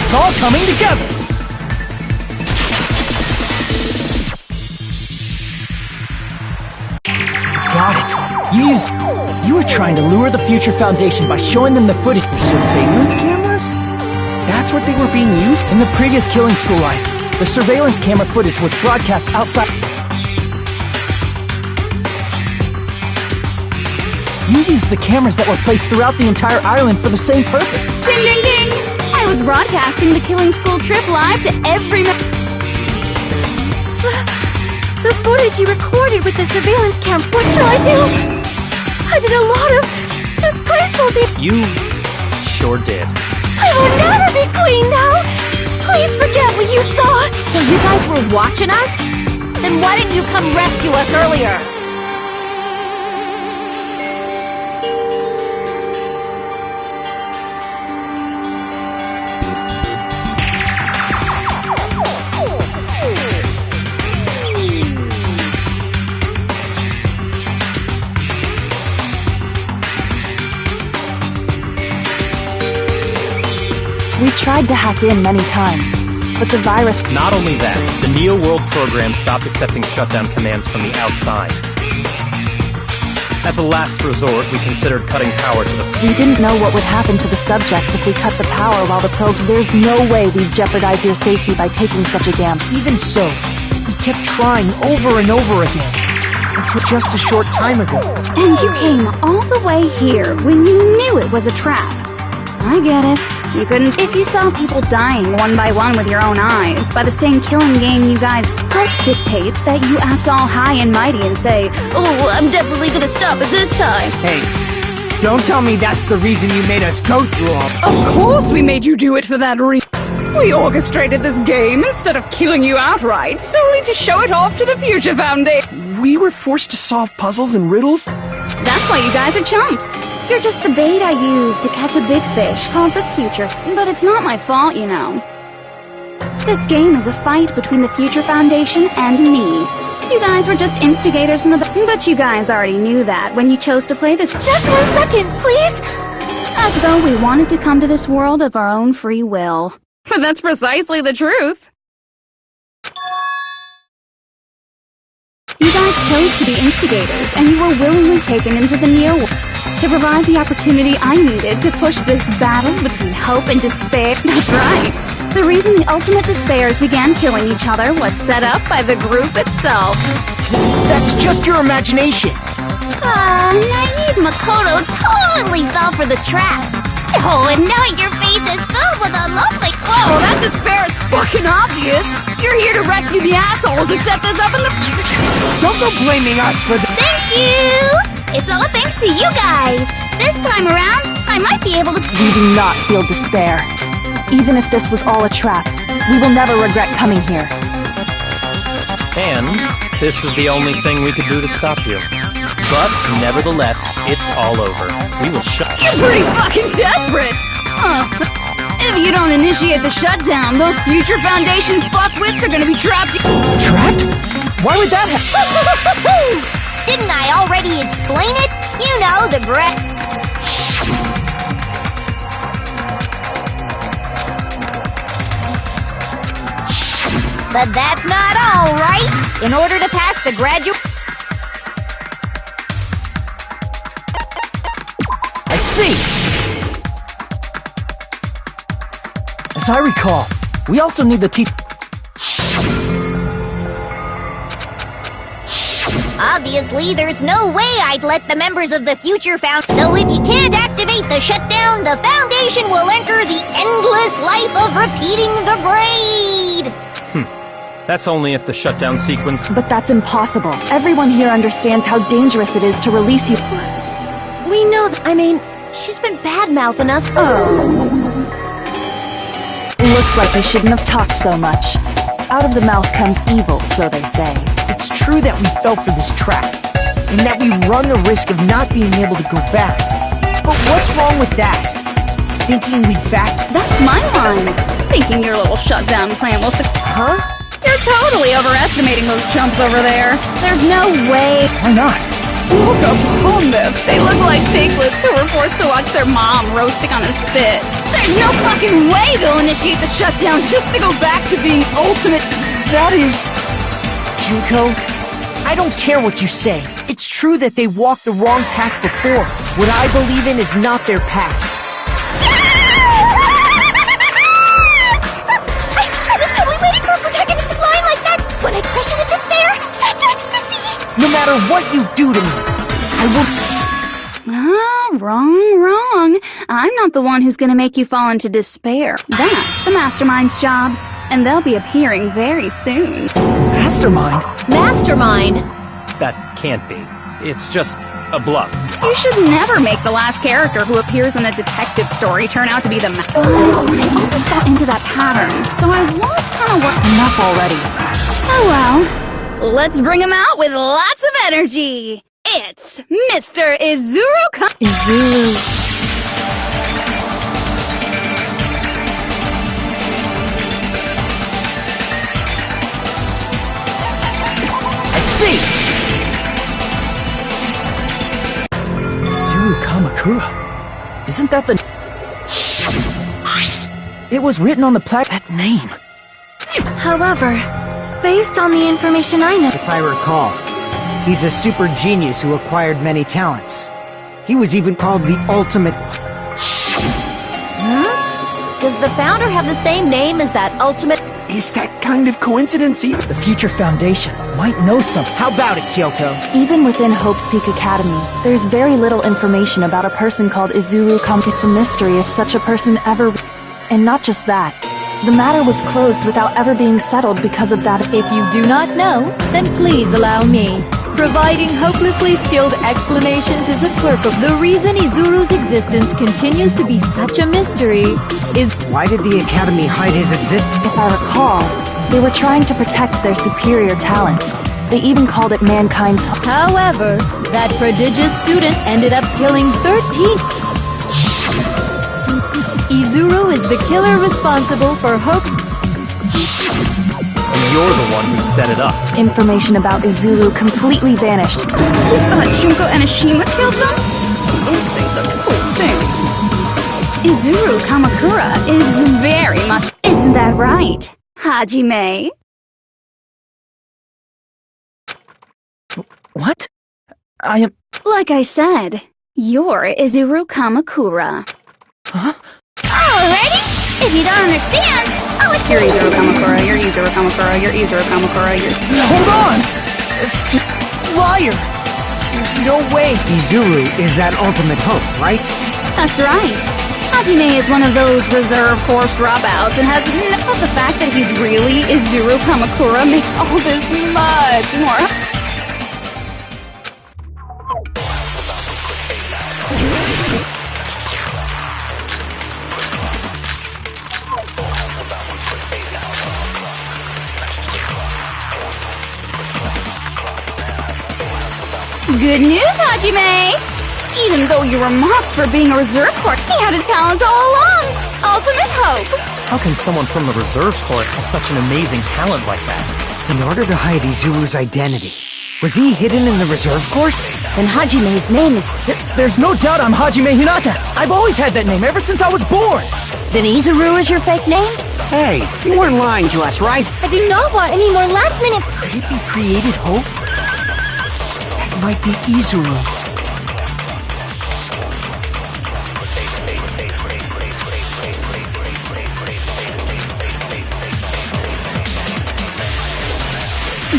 It's all coming together! Got it. You were trying to lure the Future Foundation by showing them the footage of surveillance cameras? That's what they were being used? In the previous killing school life, the surveillance camera footage was broadcast outside. You used the cameras that were placed throughout the entire island for the same purpose. Ding ding ding! I was broadcasting the killing school trip live to every The footage you recorded with the surveillance camera. What shall I do? I did a lot of disgraceful things. You sure did. I will never be queen now. Please forget what you saw. So you guys were watching us? Then why didn't you come rescue us earlier? We tried to hack in many times, but the virus... Not only that, the Neo World program stopped accepting shutdown commands from the outside. As a last resort, we considered cutting power to the... We didn't know what would happen to the subjects if we cut the power while the probe... There's no way we'd jeopardize your safety by taking such a gamble. Even so, we kept trying over and over again. Until just a short time ago. And you came all the way here when you knew it was a trap. I get it. You couldn't. If you saw people dying one by one with your own eyes by the same killing game you guys dictates that you act all high and mighty and say, "Oh, I'm definitely gonna stop it this time." Hey, don't tell me that's the reason you made us go through all. Of course we made you do it for that reason. We orchestrated this game instead of killing you outright, solely to show it off to the Future Foundation. We were forced to solve puzzles and riddles? That's why you guys are chumps. You're just the bait I used to catch a big fish called the Future. But it's not my fault, you know. This game is a fight between the Future Foundation and me. You guys were just instigators in the... But you guys already knew that when you chose to play this... Just 1 second, please! As though we wanted to come to this world of our own free will. But that's precisely the truth. You guys chose to be instigators, and you were willingly taken into the Neo World to provide the opportunity I needed to push this battle between hope and despair. That's right. The reason the ultimate despairs began killing each other was set up by the group itself. That's just your imagination. Naive Makoto totally fell for the trap. Oh, and now your face is filled with a lovely... Whoa, that despair is fucking obvious. You're here to rescue the assholes who set this up in the... Don't go blaming us for the... Thank you! It's all thanks to you guys. This time around, I might be able to... We do not feel despair. Even if this was all a trap, we will never regret coming here. And this is the only thing we could do to stop you. But, nevertheless, it's all over. We will shut... You're pretty fucking desperate! If you don't initiate the shutdown, those Future Foundation fuckwits are gonna be trapped... Trapped? Why would that happen? Didn't I already explain it? You know, the But that's not all, right? In order to pass the graduate... I see! As I recall, we also need the teacher... Obviously, there's no way I'd let the members of the Future So if you can't activate the shutdown, the Foundation will enter the endless life of repeating the grade! That's only if the shutdown sequence... But that's impossible. Everyone here understands how dangerous it is to release you. We know I mean, she's been bad-mouthing us. Looks like we shouldn't have talked so much. Out of the mouth comes evil, so they say. It's true that we fell for this trap, and that we run the risk of not being able to go back. But what's wrong with that? Thinking we'd back... That's my line. Thinking your little shutdown plan will... Huh? You're totally overestimating those chumps over there. There's no way... Why not? Look upon them. They look like piglets who were forced to watch their mom roasting on a spit. There's no fucking way they'll initiate the shutdown just to go back to being ultimate... That is... Junko, I don't care what you say. It's true that they walked the wrong path before. What I believe in is not their past. No matter what you do to me, I will... Wrong. I'm not the one who's gonna make you fall into despair. That's the Mastermind's job, and they'll be appearing very soon. Mastermind? Mastermind? That can't be. It's just a bluff. You should never make the last character who appears in a detective story turn out to be the But I always fell into that pattern, so I was kind of Enough already. Oh well. Let's bring him out with lots of energy. It's Mr. Izuru Izuru. I see! Izuru Kamakura. Isn't that the... It was written on the plaque... That name. However, based on the information I know... If I recall, he's a super genius who acquired many talents. He was even called the ultimate... Does the founder have the same name as that ultimate... Is that kind of coincidence even? The Future Foundation might know something. How about it, Kyoko? Even within Hope's Peak Academy, there's very little information about a person called Izuru It's a mystery if such a person ever... And not just that. The matter was closed without ever being settled because of that. If you do not know, then please allow me. Providing hopelessly skilled explanations is a quirk of the reason Izuru's existence continues to be such a mystery is... Why did the Academy hide his existence? If I recall, they were trying to protect their superior talent. They even called it mankind's... However, that prodigious student ended up killing 13... Izuru is the killer responsible for Hope... And you're the one who set it up. Information about Izuru completely vanished. Junko Enoshima killed them? Don't say such cool things. Izuru Kamakura is very much... Isn't that right, Hajime? What? I am... Like I said, you're Izuru Kamakura. Huh? Alrighty? If you don't understand, You're Izuru Kamakura, you're Izuru Kamakura, you're Izuru Kamakura, you're... Hold on! Liar! There's no way Izuru is that ultimate hope, right? That's right. Hajime is one of those reserve course dropouts and has but the fact that he's really Izuru Kamakura makes all this much more... Good news, Hajime! Even though you were mocked for being a reserve court, he had a talent all along! Ultimate hope! How can someone from the reserve court have such an amazing talent like that? In order to hide Izuru's identity, was he hidden in the reserve course? Then Hajime's name is... There's no doubt I'm Hajime Hinata. I've always had that name ever since I was born. Then Izuru is your fake name? Hey, you weren't lying to us, right? I do not want any more last-minute... Could it be created hope? That might be Izuru.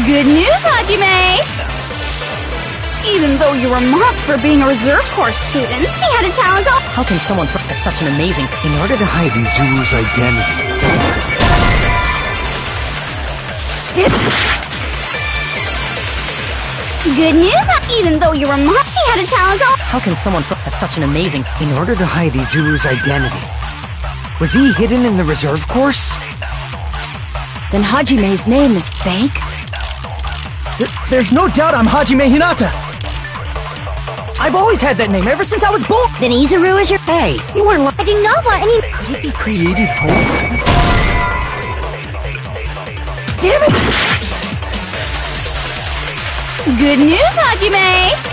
Good news, Hajime! Even though you were mocked for being a reserve course student, he had a talent all... How can someone have such an amazing... In order to hide Izuru's identity... Good news, even though you were mocked, he had a talent all... How can someone have such an amazing... In order to hide Izuru's identity... Was he hidden in the reserve course? Then Hajime's name is fake? There's no doubt I'm Hajime Hinata. I've always had that name ever since I was born. Then Izuru is your... Hey, you weren't I do not want any... Could it be created hope? Damn it! Good news, Hajime!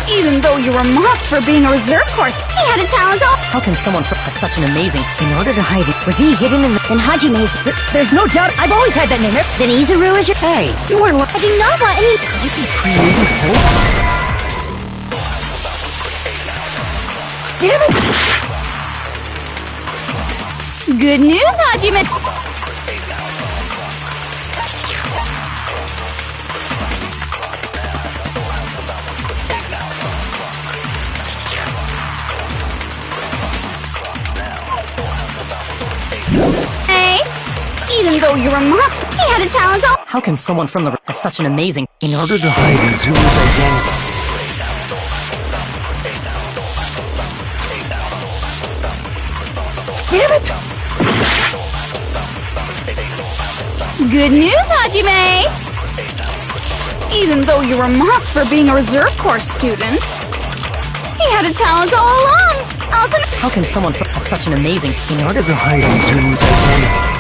Even though you were mocked for being a reserve course, he had a talent all... How can someone have such an amazing... In order to hide it... Was he hidden in the... Then Hajime's... There's no doubt I've always had that name. Then Izuru is your... Hey, you weren't... I do not want any... Could it be created hope? Damn it! Good news, Hajime! though you're a mock, he had a talent all— How can someone from the have such an amazing— In order to hide Izuru's identity. Damn it! Good news, Hajime! Even though you were mocked for being a reserve course student, he had a talent all along! Ultimate— How can someone have such an amazing— In order to hide Izuru's identity.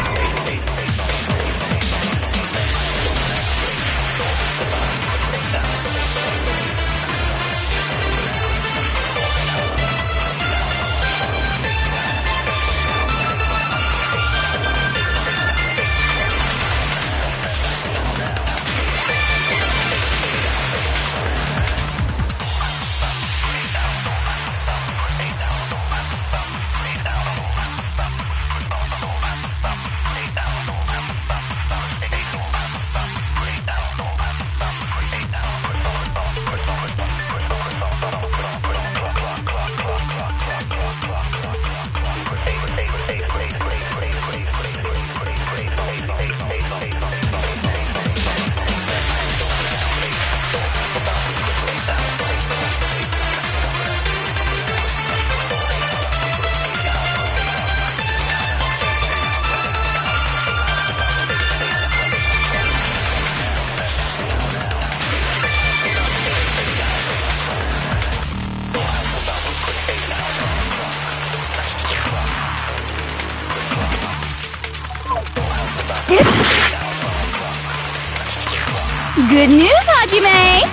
Good news, Hajime!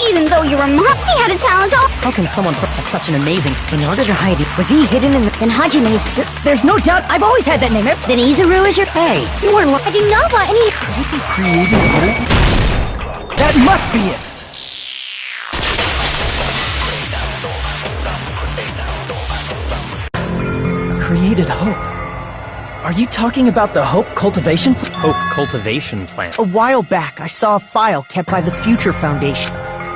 Even though you were mocked, he had a talent all— How can someone have such an amazing— In order to hide it, was he hidden in the— Then Hajime's— There's no doubt I've always had that name. Then Izuru is your— Hey, you are I do not want any— Creating hope? That must be it! Created hope. Are you talking about the Hope Cultivation Plan? Hope Cultivation Plan. A while back, I saw a file kept by the Future Foundation.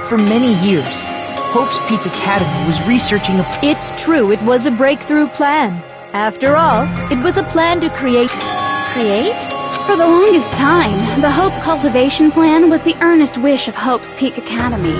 For many years, Hope's Peak Academy was researching a— It's true, it was a breakthrough plan. After all, it was a plan to create... Create? For the longest time, the Hope Cultivation Plan was the earnest wish of Hope's Peak Academy.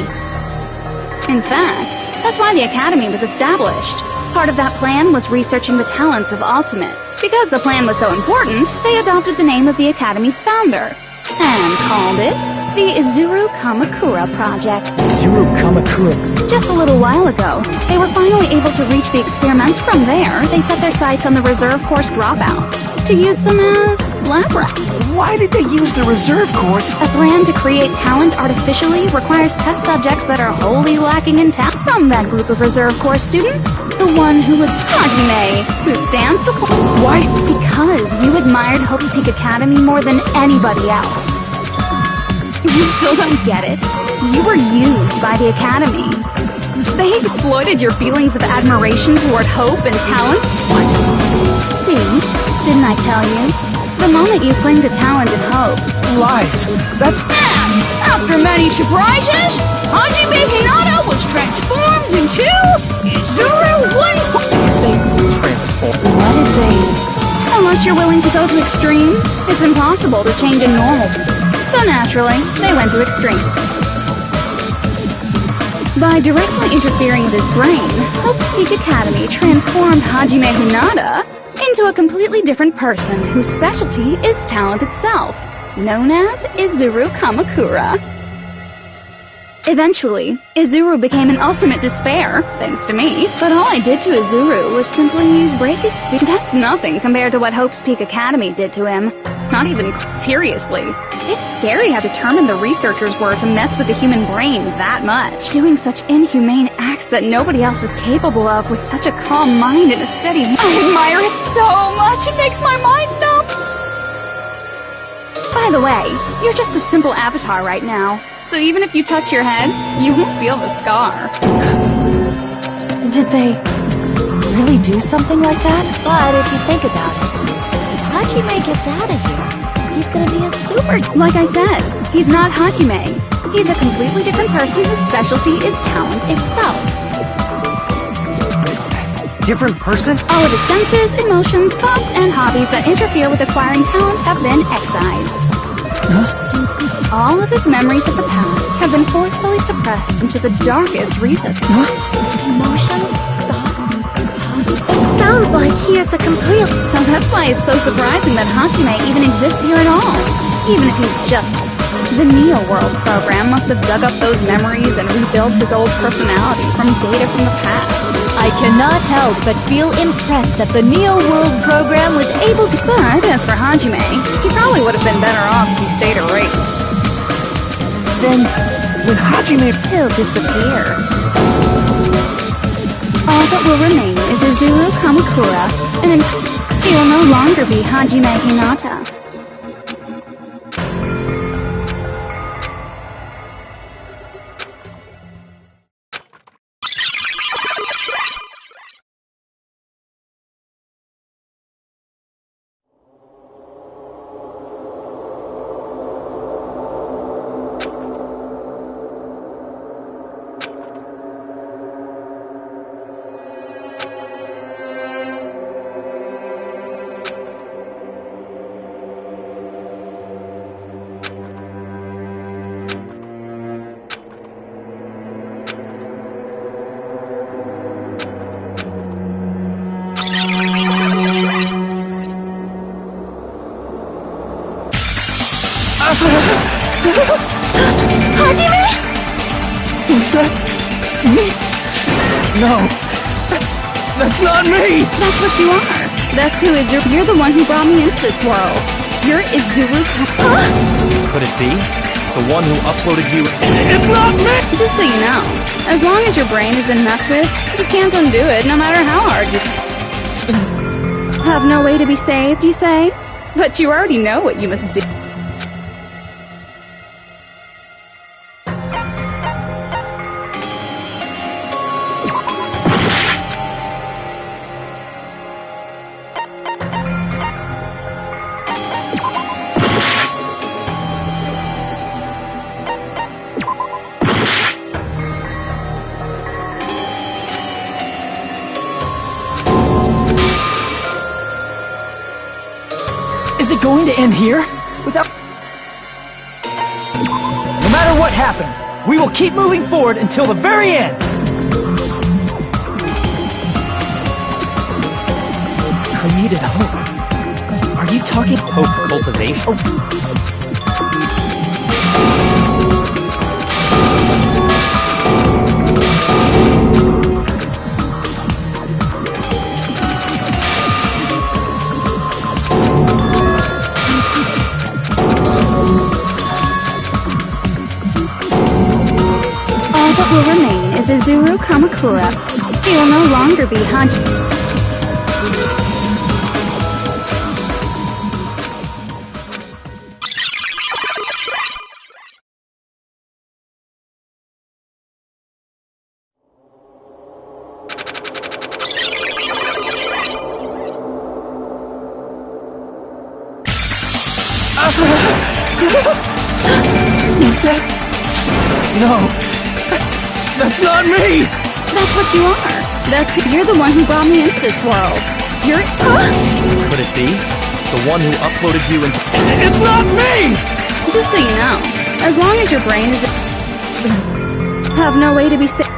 In fact, that's why the Academy was established. Part of that plan was researching the talents of Ultimates. Because the plan was so important, they adopted the name of the Academy's founder and called it the Izuru Kamakura Project. Izuru Kamakura. Just a little while ago, they were finally able to reach the experiment. From there, they set their sights on the reserve course dropouts to use them as lab rats. Why did they use the reserve course? A plan to create talent artificially requires test subjects that are wholly lacking in talent. From that group of reserve course students, the one who was Hajime, who stands before— Why? Because you admired Hope's Peak Academy more than anybody else. You still don't get it? You were used by the Academy. They exploited your feelings of admiration toward hope and talent. What? See, didn't I tell you? The moment you cling to talent and hope— Lies. That's... After many surprises, Hajime Hinata was transformed into Izuru One. Transform. What did they— Unless you're willing to go to extremes, it's impossible to change a normal. So naturally, they went to extreme. By directly interfering with his brain, Hope's Peak Academy transformed Hajime Hinata into a completely different person whose specialty is talent itself, known as Izuru Kamakura. Eventually, Izuru became an ultimate despair, thanks to me, but all I did to Izuru was simply break his spirit. That's nothing compared to what Hope's Peak Academy did to him. Not even seriously. It's scary how determined the researchers were to mess with the human brain that much, doing such inhumane acts that nobody else is capable of with such a calm mind and a steady hand. I admire it so much, it makes my mind numb. By the way, you're just a simple avatar right now, so even if you touch your head, you won't feel the scar. Did they really do something like that? But if you think about it, if Hajime gets out of here, he's gonna be a super... Like I said, he's not Hajime. He's a completely different person whose specialty is talent itself. different person? All of his senses, emotions, thoughts, and hobbies that interfere with acquiring talent have been excised. All of his memories of the past have been forcefully suppressed into the darkest recesses. Emotions, thoughts, hobbies. It sounds like he is a complete... So that's why it's so surprising that Hajime even exists here at all. Even if he's just... The Neo World program must have dug up those memories and rebuilt his old personality from data from the past. I cannot help but feel impressed that the Neo World program was able to... But as for Hajime, he probably would have been better off if he stayed erased. Then, when Hajime... He'll disappear. All that will remain is Izuru Kamakura, and he will no longer be Hajime Hinata. Hajime? Is that me? No, that's not me! That's what you are. That's who Izuru. You're the one who brought me into this world. You're Izuru. Could it be? The one who uploaded you... It's not me! Just so you know, as long as your brain has been messed with, you can't undo it no matter how hard you... Have no way to be saved, you say? But you already know what you must do. Is it going to end here? Without... No matter what happens, we will keep moving forward until the very end! Created hope. Are you talking... Hope cultivation? All that will remain is Izuru Kamakura. He will no longer be Hajime. Is that... No, that's not me! That's what you are. You're the one who brought me into this world. You're... Could it be? The one who uploaded you into... It's not me! Just so you know, as long as your brain is... Have no way to be saved.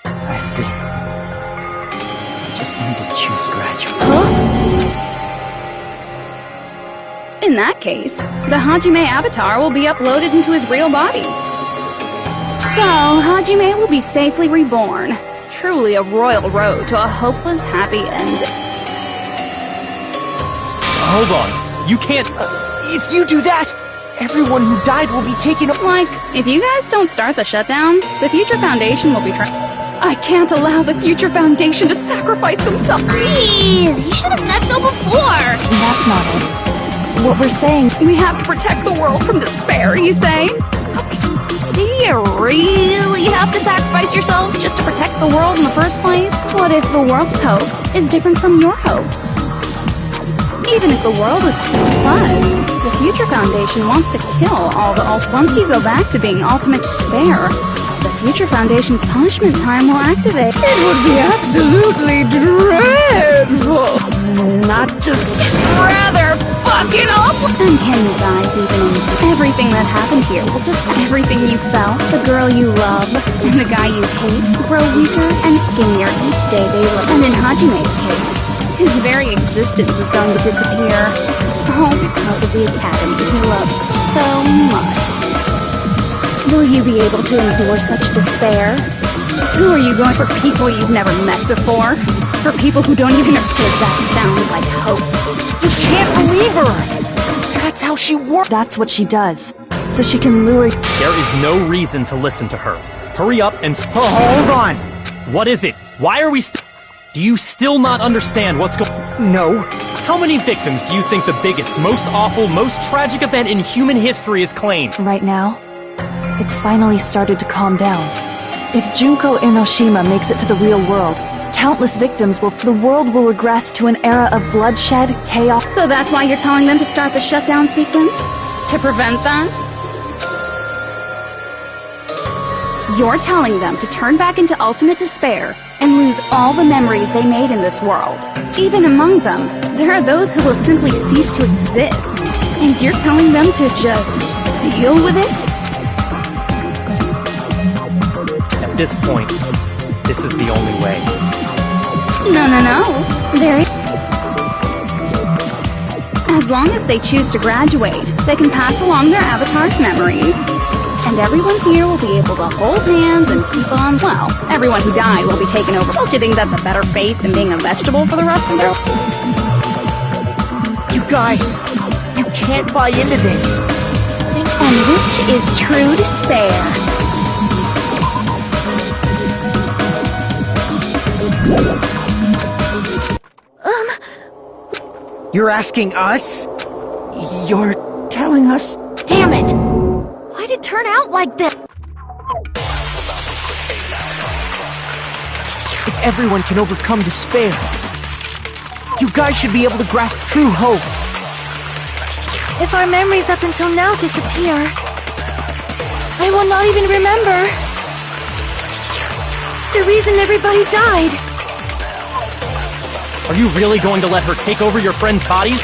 I see. I just need to choose graduate. In that case, the Hajime avatar will be uploaded into his real body. So, Hajime will be safely reborn. Truly a royal road to a hopeless, happy ending. Hold on. You can't... If you do that, everyone who died will be taken... Like, if you guys don't start the shutdown, the Future Foundation will be I can't allow the Future Foundation to sacrifice themselves. Jeez, you should have said so before. That's not it. What we're saying... We have to protect the world from despair, you say? Do you really have to sacrifice yourselves just to protect the world in the first place? What if the world's hope is different from your hope? Even if the world is... Plus, the Future Foundation wants to kill all the Once you go back to being Ultimate Despair, the Future Foundation's punishment time will activate. It would be absolutely dreadful. Not just... It's rather fucking awful. And can you guys even... Everything that happened here, well, just everything you felt, the girl you love, and the guy you hate, grow weaker and skinnier each day they live. And in Hajime's case, his very existence is going to disappear. All because of the academy he loves so much. Will you be able to endure such despair? Who are you going for? People you've never met before? For people who don't even know? Does that sound like hope? You can't believe her! That's how she works. That's what she does. So she can lure... There is no reason to listen to her. Hurry up and... Hold on! What is it? Why are we still... Do you still not understand what's going... No. How many victims do you think the biggest, most awful, most tragic event in human history has claimed? Right now, it's finally started to calm down. If Junko Enoshima makes it to the real world, countless victims will... The world will regress to an era of bloodshed, chaos... So that's why you're telling them to start the shutdown sequence? To prevent that? You're telling them to turn back into ultimate despair and lose all the memories they made in this world. Even among them, there are those who will simply cease to exist. And you're telling them to just deal with it? At this point, this is the only way. No. As long as they choose to graduate, they can pass along their avatar's memories. And everyone here will be able to hold hands and keep on... Well, everyone who died will be taken over. Don't you think that's a better fate than being a vegetable for the rest of their... You guys, you can't buy into this. And which is true despair? You're asking us? You're telling us? Damn it! Why'd it turn out like this? If everyone can overcome despair, you guys should be able to grasp true hope. If our memories up until now disappear, I will not even remember the reason everybody died. Are you really going to let her take over your friends' bodies?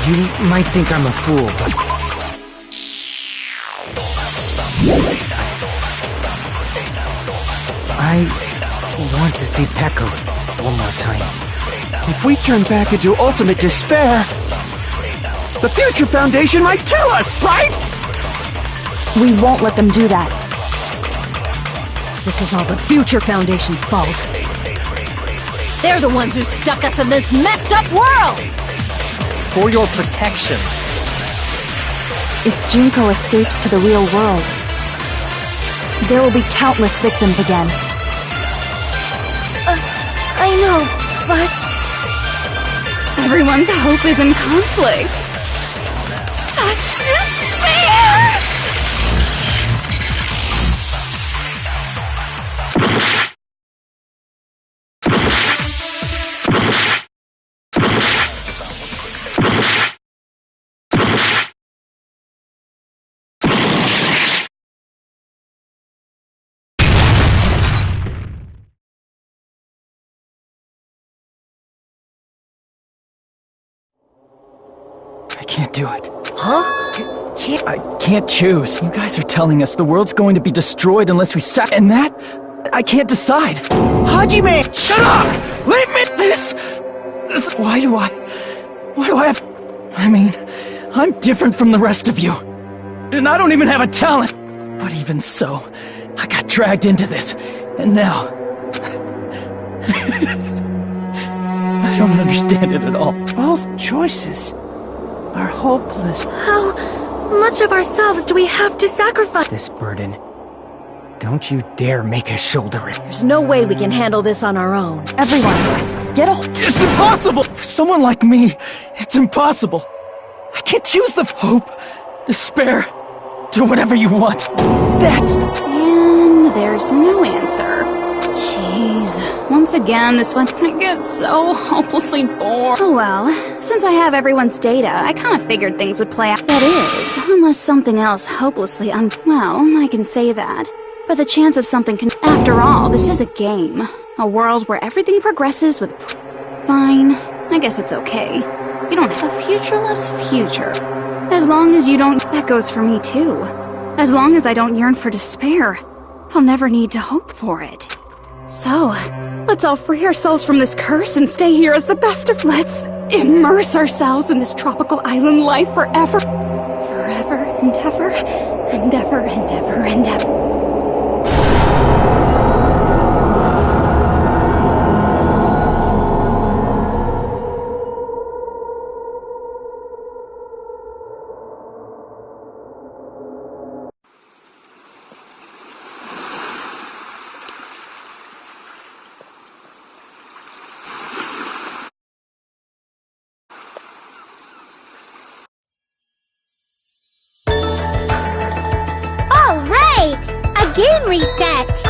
You might think I'm a fool, but... I want to see Peko one more time. If we turn back into ultimate despair, the Future Foundation might kill us, right? We won't let them do that. This is all the Future Foundation's fault. They're the ones who stuck us in this messed up world! For your protection. If Junko escapes to the real world, there will be countless victims again. I know, but... Everyone's hope is in conflict. Such despair! I can't do it. Huh? I can't choose. You guys are telling us the world's going to be destroyed unless we and that? I can't decide. Hajime! Shut up! Leave me this! Why do I have... I mean, I'm different from the rest of you. And I don't even have a talent. But even so, I got dragged into this. And now... I don't understand it at all. Both choices are hopeless. How much of ourselves do we have to sacrifice? This burden. Don't you dare make us shoulder it. There's no way we can handle this on our own. Everyone, get a... It's impossible! For someone like me, it's impossible. I can't choose the hope, despair, do whatever you want. That's... And there's no answer. Jeez. Once again, this one gets so hopelessly bored. Oh well. Since I have everyone's data, I kind of figured things would play out. That is, unless something else hopelessly well, I can say that. But the chance of something can— After all, this is a game. A world where everything progresses with— Fine. I guess it's okay. You don't have a futureless future. As long as you don't— That goes for me too. As long as I don't yearn for despair, I'll never need to hope for it. So, let's all free ourselves from this curse and stay here as the best of— Let's immerse ourselves in this tropical island life forever. Forever and ever, and ever and ever and ever. Game reset!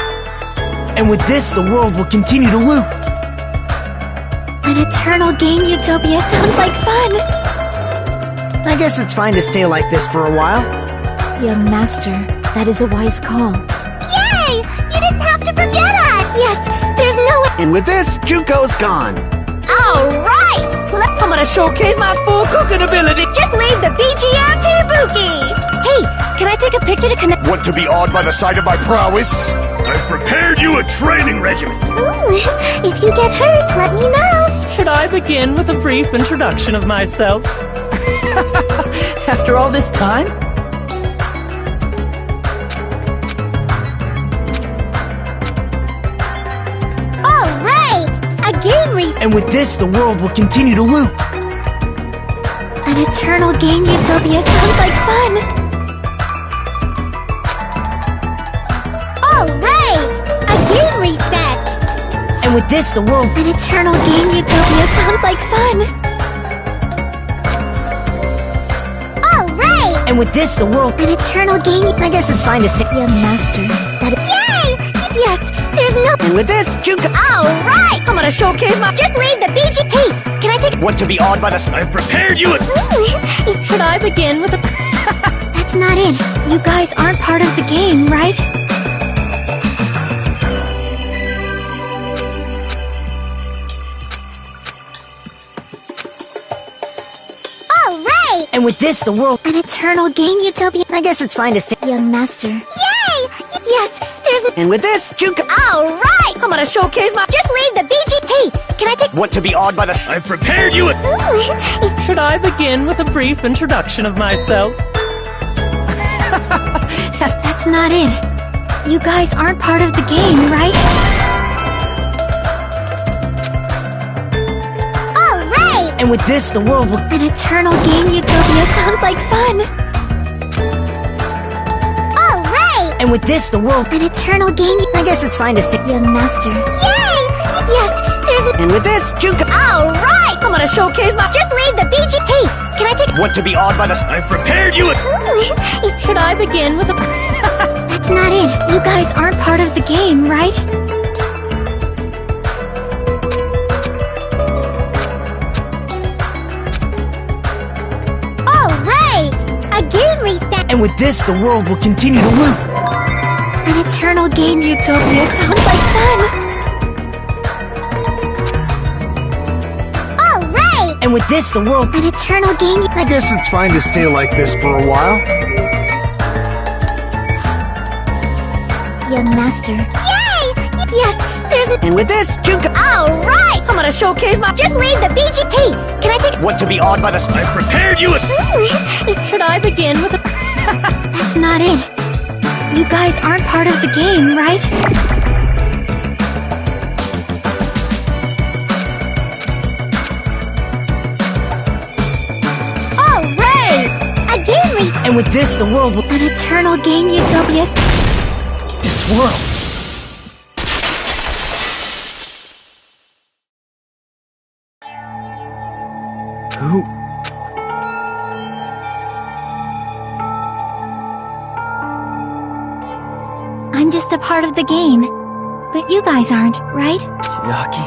And with this, the world will continue to loop. An eternal game utopia sounds like fun! I guess it's fine to stay like this for a while. Young master, that is a wise call. Yay! You didn't have to forget us! Yes, there's no way— And with this, Junko's gone. Alright! I'm gonna showcase my full cooking ability. Just leave the BGM to Ibuki! Hey, can I take a picture to connect— Want to be awed by the sight of my prowess? I've prepared you a training regimen. Ooh, if you get hurt, let me know. Should I begin with a brief introduction of myself? After all this time? Alright! A game reset! And with this, the world will continue to loop. An eternal game utopia sounds like fun! Alright! A game reset! And with this, the world— An eternal game utopia sounds like fun! Alright! And with this, the world— An eternal game— I guess it's fine to stay— Young master, that— Yay! Yes, there's no— And with this, Junko— Alright! I'm gonna showcase my— Just leave the BG— Hey, can I take— Want to be awed by the— I've prepared you a— Should I begin with a— That's not it. You guys aren't part of the game, right? Alright! And with this, the world— An eternal game utopia— I guess it's fine to stay— Young master. Yay! Yes, there's a— And with this, Junko— Alright! I'm gonna showcase my— Just leave the BG— Hey, can I take— Want to be awed by the— I've prepared you a— Ooh, Should I begin with a brief introduction of myself? That's not it. You guys aren't part of the game, right? Alright! And with this, the world will— An eternal game utopia sounds like fun! Alright! And with this, the world— An eternal game— I guess it's fine to stay— Young master. Yay! Yes, there's a— And with this, Junko— Alright! I'm gonna showcase my— Just leave the BG— Hey, can I take— Want to be awed by the— I've prepared you a— Ooh, Should I begin with a— That's not it. You guys aren't part of the game, right? Alright! A game reset! And with this, the world will continue to loop. An eternal game utopia sounds like fun! Alright! And with this, the world— An eternal game— I guess it's fine to stay like this for a while. Young master. Yay! Yes, there's a— And with this, Junko— Alright! I'm gonna showcase my— Just leave the BG— Hey, can I take— Want to be awed by the— I've prepared you a— Ooh, Should I begin with a— That's not it. You guys aren't part of the game, right? Alright! A game reset! And with this, the world will— An eternal game utopia— This world— Who— I'm just a part of the game. But you guys aren't, right? Chiaki,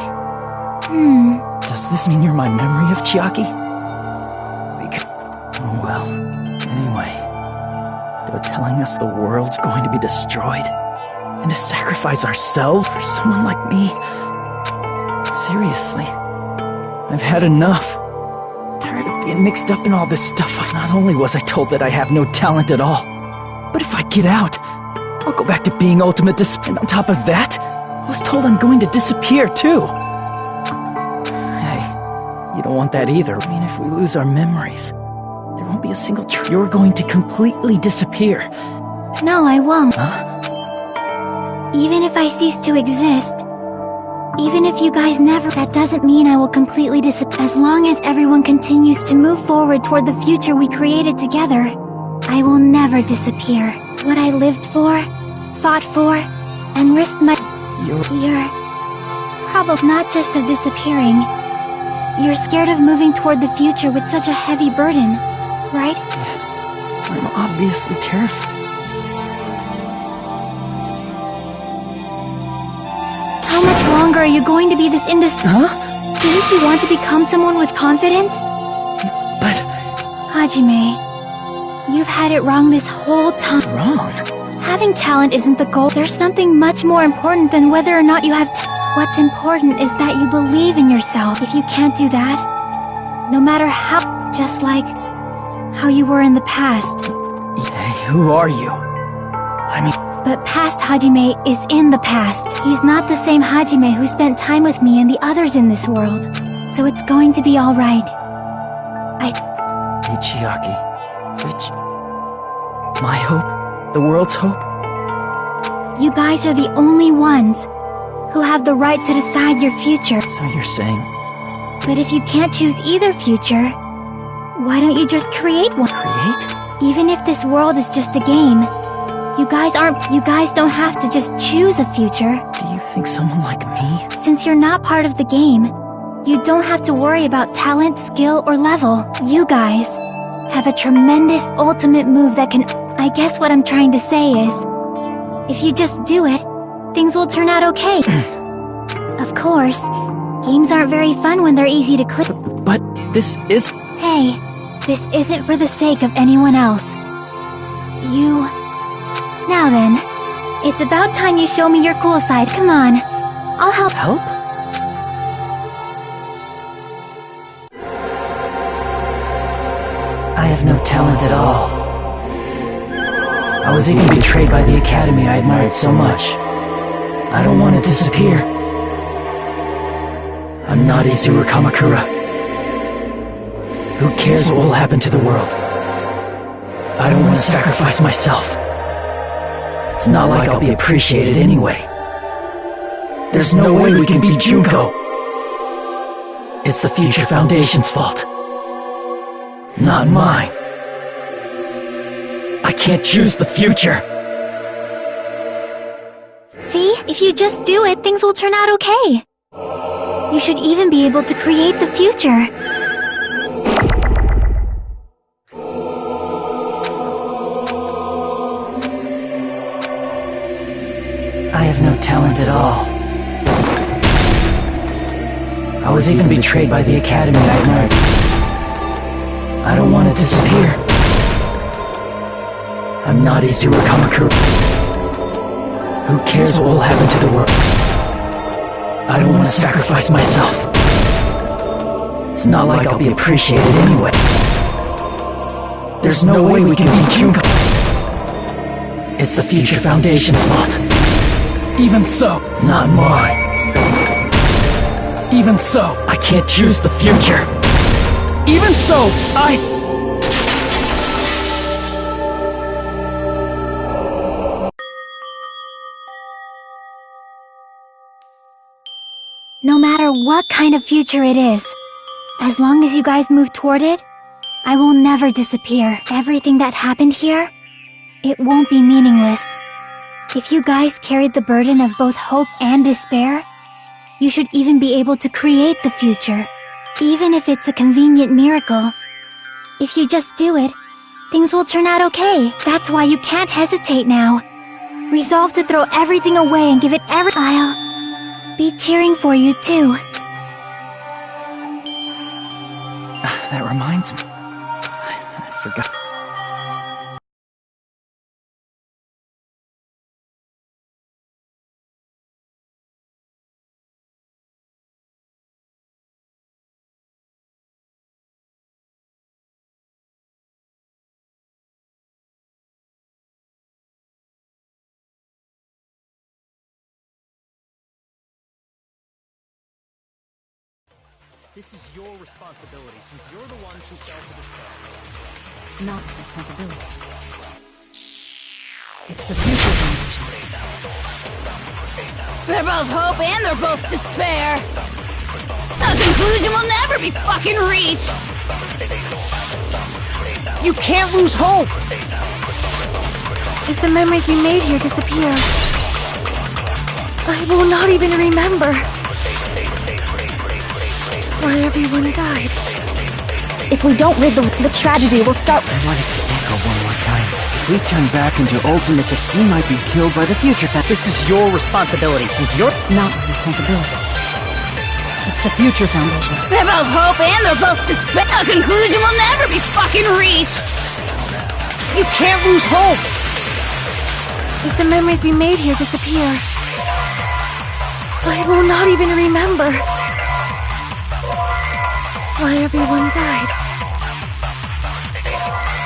does this mean you're my memory of Chiaki? Oh well. Anyway, they're telling us the world's going to be destroyed, and to sacrifice ourselves for someone like me? Seriously, I've had enough. Tired of being mixed up in all this stuff. Not only was I told that I have no talent at all, but if I get out, I'll go back to being ultimate despair. And on top of that, I was told I'm going to disappear too. Hey, you don't want that either. I mean, if we lose our memories, there won't be a single you're going to completely disappear. No, I won't. Huh? Even if I cease to exist, even if you guys never, that doesn't mean I will completely disappear. As long as everyone continues to move forward toward the future we created together, I will never disappear. What I lived for, fought for, and risked my... You're probably not just of disappearing. You're scared of moving toward the future with such a heavy burden, right? Yeah, I'm obviously terrified. How much longer are you going to be this Huh? Didn't you want to become someone with confidence? But... Hajime, you've had it wrong this whole time. Wrong? Having talent isn't the goal. There's something much more important than whether or not you have What's important is that you believe in yourself. If you can't do that, no matter how... Just like how you were in the past. Hey, who are you? I mean... But past Hajime is in the past. He's not the same Hajime who spent time with me and the others in this world. So it's going to be alright. Hey, Chiaki. My hope? The world's hope? You guys are the only ones who have the right to decide your future. So you're saying... But if you can't choose either future, why don't you just create one? Create? Even if this world is just a game, you guys don't have to just choose a future. Do you think someone like me? Since you're not part of the game, you don't have to worry about talent, skill, or level. You guys have a tremendous ultimate move that can... I guess what I'm trying to say is, if you just do it, things will turn out okay. Of course, games aren't very fun when they're easy to click. But this is... Hey, this isn't for the sake of anyone else. You... Now then, it's about time you show me your cool side. Come on, I'll help. Help? I have no talent at all. I was even betrayed by the academy I admired so much. I don't want to disappear. I'm not Izuru Kamakura. Who cares what will happen to the world? I don't want to sacrifice myself. It's not like I'll be appreciated anyway. There's no way we can beat Junko. It's the Future Foundation's fault. Not mine. I can't choose the future. See? If you just do it, things will turn out okay. You should even be able to create the future. I have no talent at all. I was even betrayed by the academy I admired. I don't want to disappear. I'm not Izuru Kamakura. Who cares what will happen to the world? I don't want to sacrifice myself. It's not like I'll be appreciated anyway. There's no way we can beat Junko. It's the Future Foundation's fault. Even so, not mine. Even so, I can't choose the future. Even so, No matter what kind of future it is, as long as you guys move toward it, I will never disappear. Everything that happened here, it won't be meaningless. If you guys carried the burden of both hope and despair, you should even be able to create the future. Even if it's a convenient miracle. If you just do it, things will turn out okay. That's why you can't hesitate now. Resolve to throw everything away and give it I'll be cheering for you too. That reminds me. I forgot. This is your responsibility, since you're the ones who fell to despair. It's not my responsibility. It's the future foundations. They're both hope and they're both despair. A conclusion will never be fucking reached. You can't lose hope! If the memories we made here disappear, I will not even remember why everyone died. If we don't rid the tragedy will start. I want to see Echo one more time. If we turn back into ultimate, we might be killed by the future. This is your responsibility, since you're— It's not my responsibility. It's the future foundation. They're both hope and they're both despair. A conclusion will never be fucking reached. You can't lose hope! If the memories we made here disappear, I will not even remember why everyone died.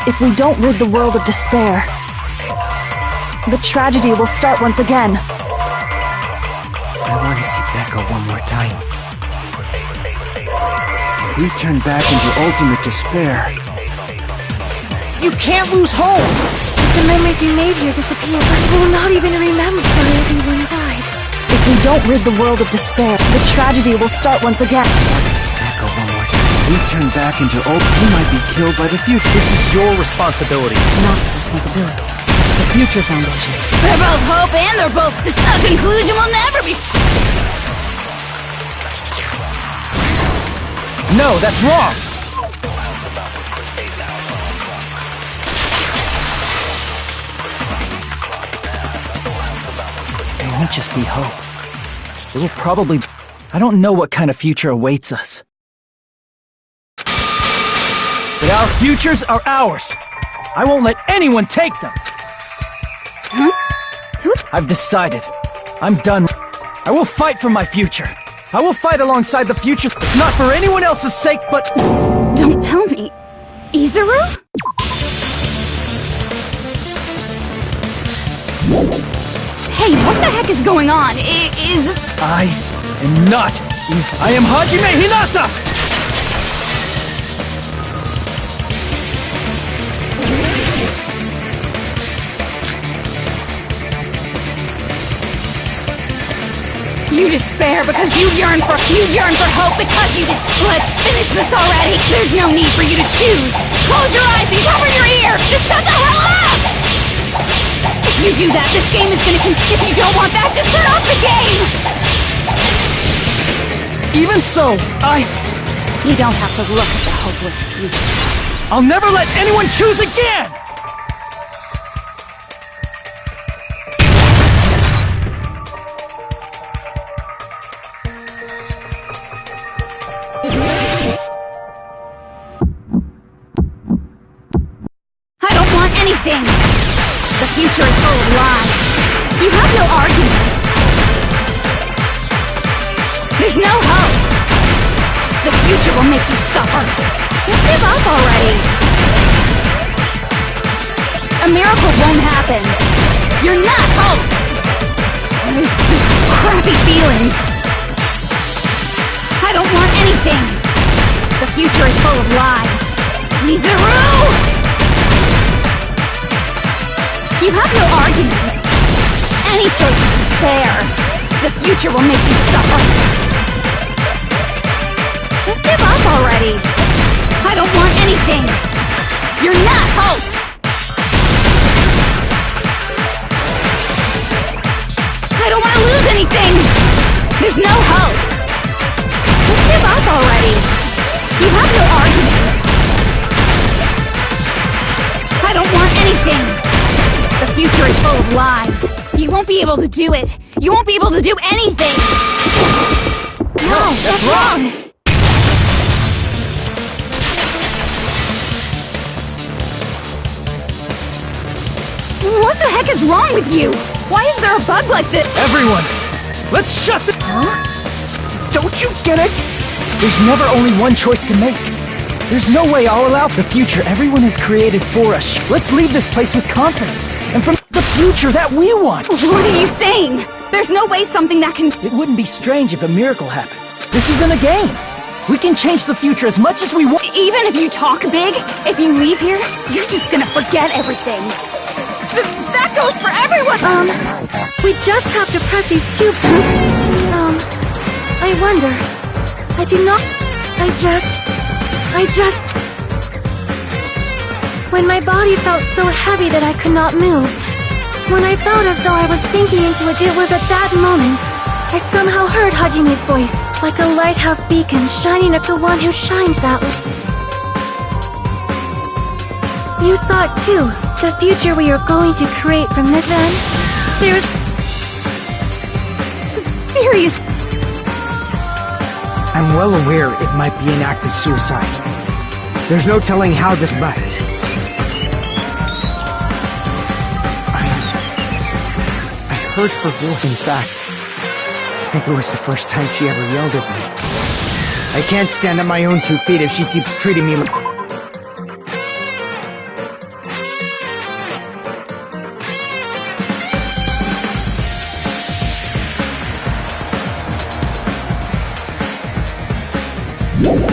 If we don't rid the world of despair, the tragedy will start once again. I want to see Echo one more time. If we turn back into ultimate despair, You can't lose hope! If the memories we made here disappear, I will not even remember why everyone died. If we don't rid the world of despair, the tragedy will start once again. I want to see Echo one more time. If we turn back into we might be killed by the future. This is your responsibility. It's not my responsibility. It's the future foundations. They're both hope and they're both despair. A conclusion will never be. No, that's wrong! It won't just be hope. It will probably... I don't know what kind of future awaits us. But our futures are ours! I won't let anyone take them! I've decided. I'm done. I will fight for my future. I will fight alongside the future. It's not for anyone else's sake, but... Don't tell me. Izuru? Hey, what the heck is going on? Is this... I am not easy. I am Hajime Hinata! You despair because you yearn for hope because you let's finish this already. There's no need for you to choose. Close your eyes and cover your ear. Just shut the hell up! If you do that, this game is gonna continue. If you don't want that, just turn off the game! Even so, You don't have to look at the hopeless future. I'll never let anyone choose again! I don't want anything! The future is full of lies. You have no argument. There's no hope. The future will make you suffer. Just give up already. A miracle won't happen. You're not hope. There's this crappy feeling. I don't want anything. The future is full of lies. Izuru! You have no argument. Any choice is despair. The future will make you suffer. Just give up already. I don't want anything. You're not hope. I don't want to lose anything. There's no hope. Just give up already. You have no argument. I don't want anything. The The future is full of lies. You won't be able to do it. You won't be able to do anything. No, that's wrong. What the heck is wrong with you? Why is there a bug like this? Everyone, let's shut the... Don't you get it? There's never only one choice to make. There's no way I'll allow the future everyone has created for us. Let's leave this place with confidence, and from the future that we want. What are you saying? There's no way something that can... It wouldn't be strange if a miracle happened. This isn't a game. We can change the future as much as we want. Even if you talk big, if you leave here, you're just gonna forget everything. That goes for everyone! We just have to press these two... I wonder... I do not... I just... When my body felt so heavy that I could not move, when I felt as though I was sinking into it, it was at that moment I somehow heard Hajime's voice, like a lighthouse beacon shining at the one who shines that way. You saw it too, the future we are going to create from this then. There's... Serious... I'm well aware it might be an act of suicide. There's no telling how this, but... I heard her voice. In fact, I think it was the first time she ever yelled at me. I can't stand on my own 2 feet if she keeps treating me like...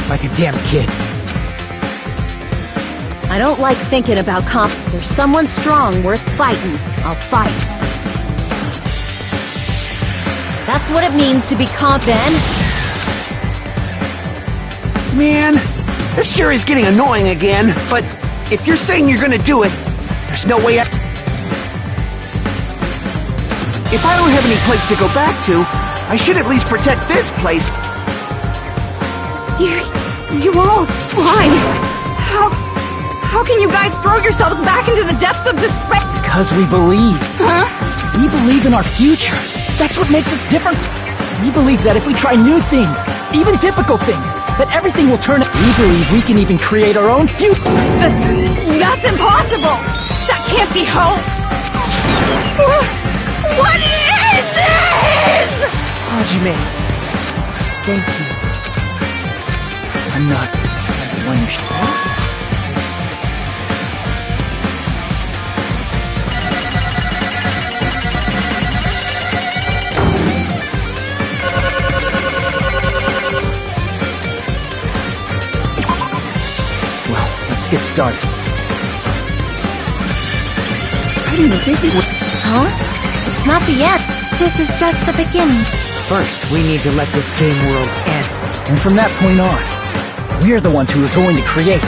like a damn kid. I don't like thinking about There's someone strong worth fighting. I'll fight. That's what it means to be confident. Man, this sure is getting annoying again, but if you're saying you're gonna do it, there's no way I... If I don't have any place to go back to, I should at least protect this place. You all... Why? How can you guys throw yourselves back into the depths of despair? Because we believe. Huh? We believe in our future. That's what makes us different. We believe that if we try new things, even difficult things, that everything will turn out. We believe we can even create our own future. That's impossible! That can't be hope! What is this? Hajime, thank you. I'm not the one you should... Well, let's get started. I didn't think it would... Huh? It's not the end. This is just the beginning. First, we need to let this game world end. And from that point on, we're the ones who are going to create.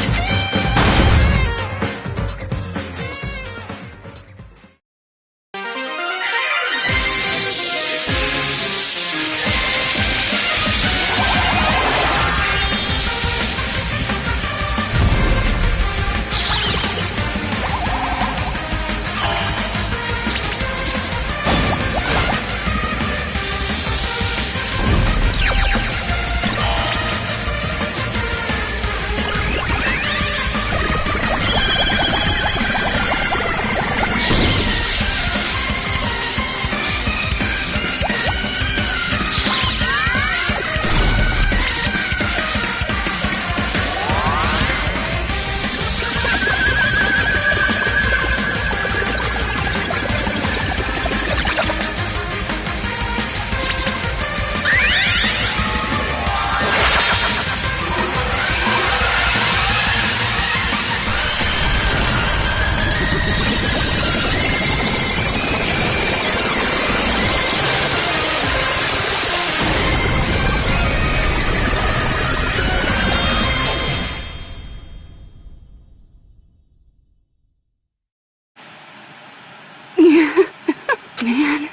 Man,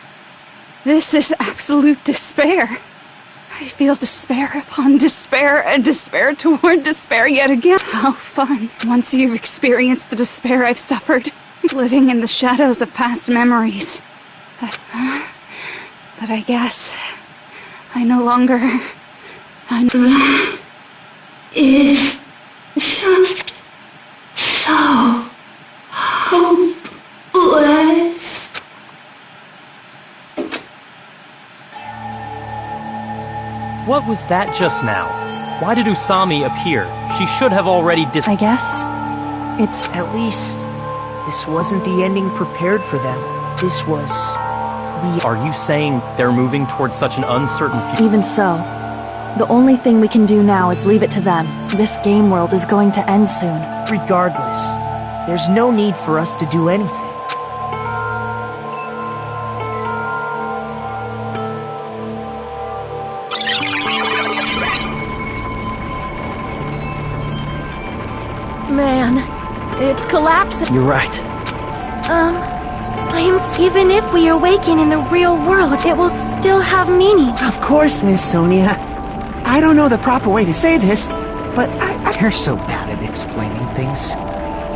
this is absolute despair. I feel despair upon despair and despair toward despair yet again. How fun. Once you've experienced the despair I've suffered, Living in the shadows of past memories. But I guess I no longer... Is just so hopeless. What was that just now? Why did Usami appear? She should have already I guess it's... At least, this wasn't the ending prepared for them. This was the... Are you saying they're moving towards such an uncertain future? Even so, the only thing we can do now is leave it to them. This game world is going to end soon. Regardless, there's no need for us to do anything. Man, it's collapsing. You're right. Even if we awaken in the real world, it will still have meaning. Of course, Miss Sonia. I don't know the proper way to say this, but You're so bad at explaining things.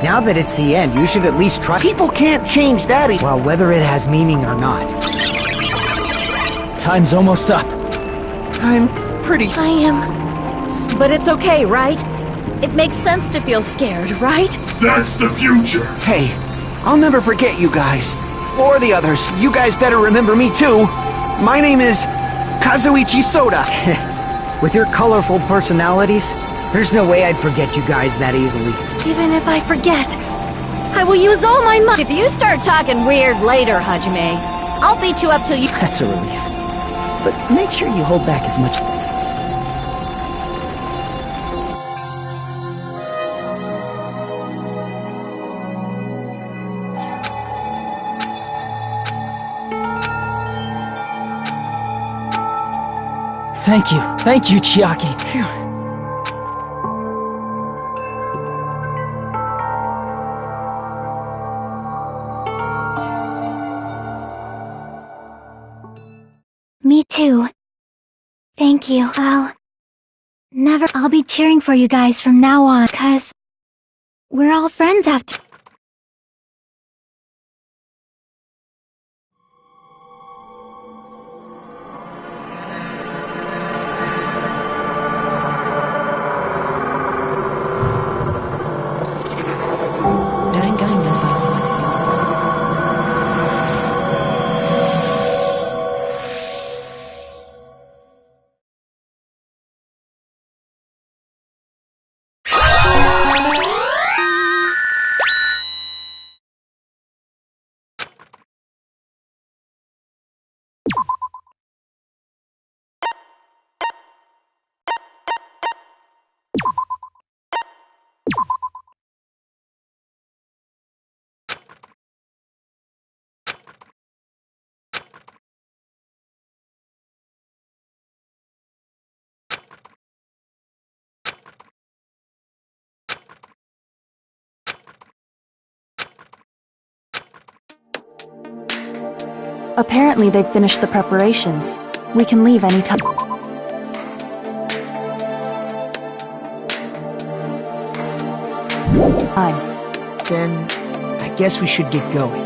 Now that it's the end, you should at least try. People can't change that. Well, whether it has meaning or not. Time's almost up. I'm pretty... I am... But it's okay, right? It makes sense to feel scared, right? That's the future. Hey, I'll never forget you guys. Or the others. You guys better remember me too. My name is Kazuichi Soda. With your colorful personalities, there's no way I'd forget you guys that easily. Even if I forget, I will use all my might. If you start talking weird later, Hajime, I'll beat you up till you... That's a relief. But make sure you hold back as much... Thank you, Chiaki. Phew. Me too. Thank you. I'll be cheering for you guys from now on, 'cause we're all friends after... Apparently they've finished the preparations. We can leave any time. Then, I guess we should get going.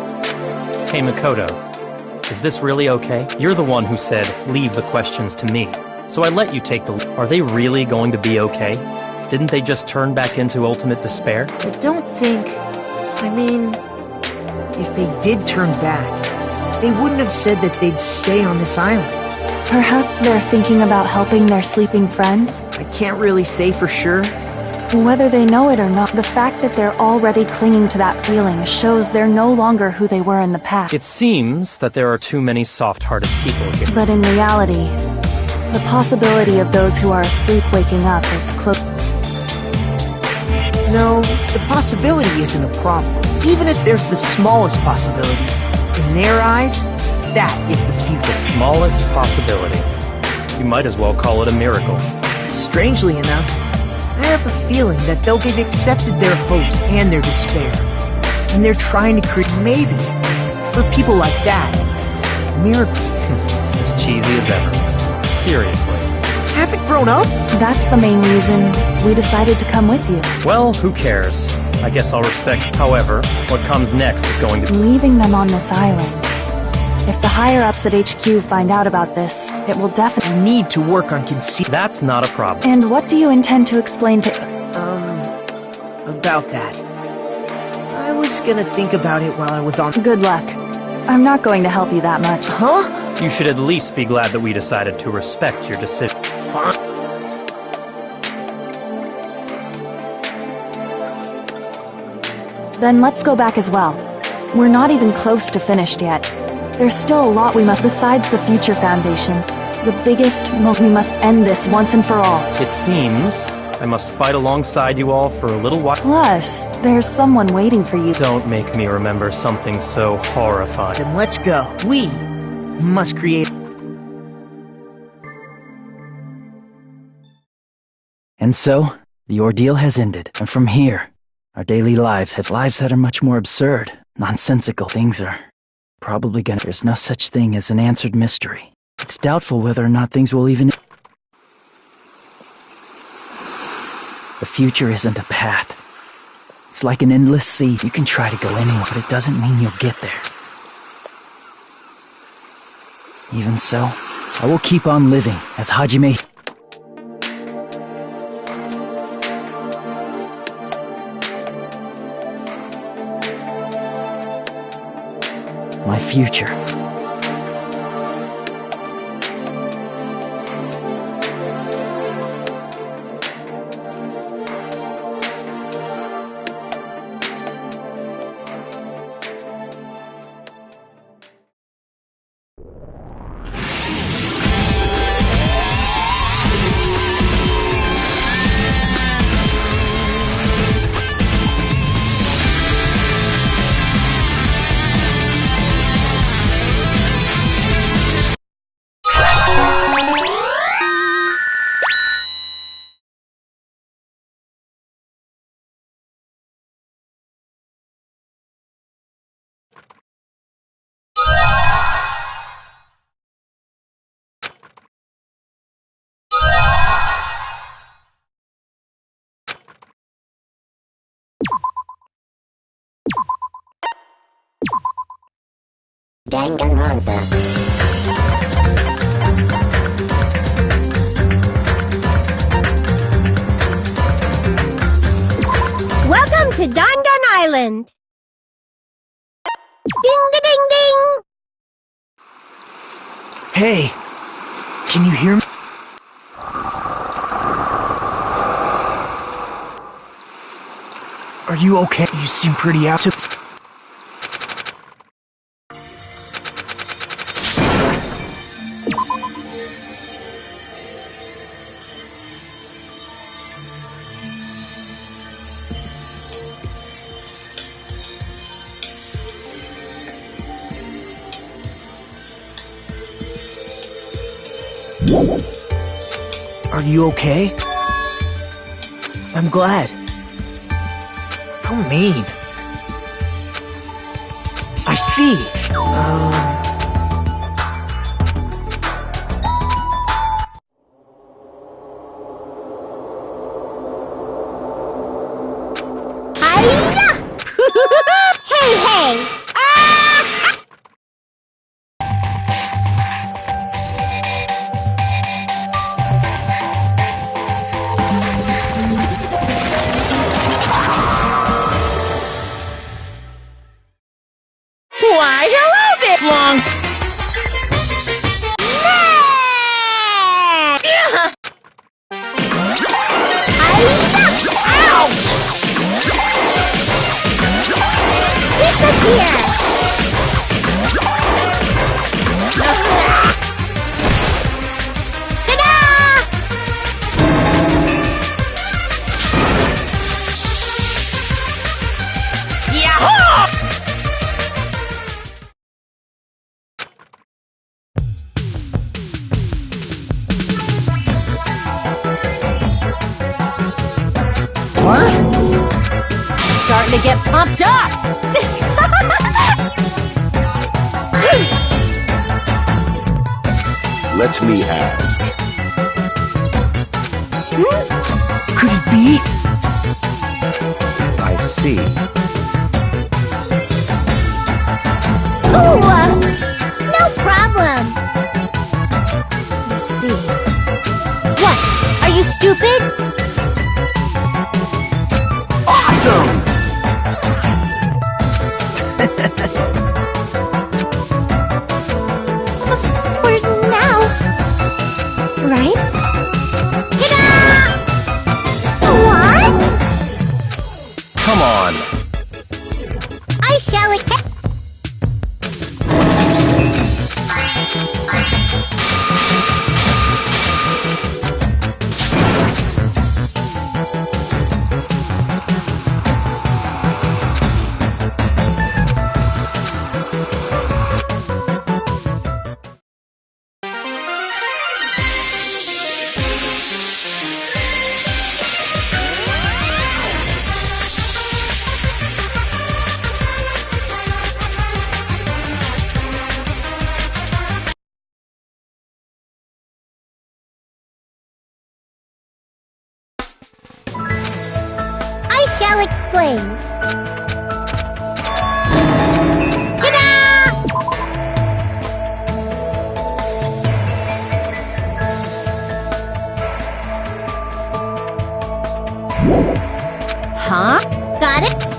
Hey, Makoto. Is this really okay? You're the one who said, leave the questions to me. So I let you take the lead. Are they really going to be okay? Didn't they just turn back into ultimate despair? I don't think... I mean... If they did turn back, they wouldn't have said that they'd stay on this island. Perhaps they're thinking about helping their sleeping friends? I can't really say for sure. Whether they know it or not, the fact that they're already clinging to that feeling shows they're no longer who they were in the past. It seems that there are too many soft-hearted people here. But in reality, the possibility of those who are asleep waking up is close. No, the possibility isn't a problem. Even if there's the smallest possibility, in their eyes, that is the future. The smallest possibility. You might as well call it a miracle. Strangely enough, I have a feeling that they've accepted their hopes and their despair. And they're trying to create, maybe, for people like that, a miracle. As cheesy as ever. Seriously. Haven't grown up? That's the main reason we decided to come with you. Well, who cares? I guess I'll respect. However, what comes next is going to... Leaving them on this island. If the higher-ups at HQ find out about this, it will definitely need to work on concealing. That's not a problem. And what do you intend to explain to... About that. I was gonna think about it while I was on... Good luck. I'm not going to help you that much. Huh? You should at least be glad that we decided to respect your decision. Fine. Then let's go back as well. We're not even close to finished yet. There's still a lot we must... Besides the Future Foundation, the biggest... We must end this once and for all. It seems I must fight alongside you all for a little while. Plus, there's someone waiting for you. Don't make me remember something so horrifying. Then let's go. We must create... And so, the ordeal has ended. And from here, our daily lives have lives that are much more absurd, nonsensical. Things are probably gonna... There's no such thing as an answered mystery. It's doubtful whether or not things will even... The future isn't a path. It's like an endless sea. You can try to go anywhere, but it doesn't mean you'll get there. Even so, I will keep on living as Hajime. My future. Danganronpa. Welcome to Dangan Island. Ding-a-ding-ding! Hey! Can you hear me? Are you okay? You seem pretty out of... Are you okay? I'm glad. How mean. I see. Hey, hey! Why, hello there, long Ouch! Disappear! starting to get pumped up! Let me ask. Could it be? I see. Ooh, no problem. Let's see. What? Are you stupid? Awesome! For now. Right? Ta-da! What? Come on. I shall accept. I shall explain. Ta-da! Huh? Got it?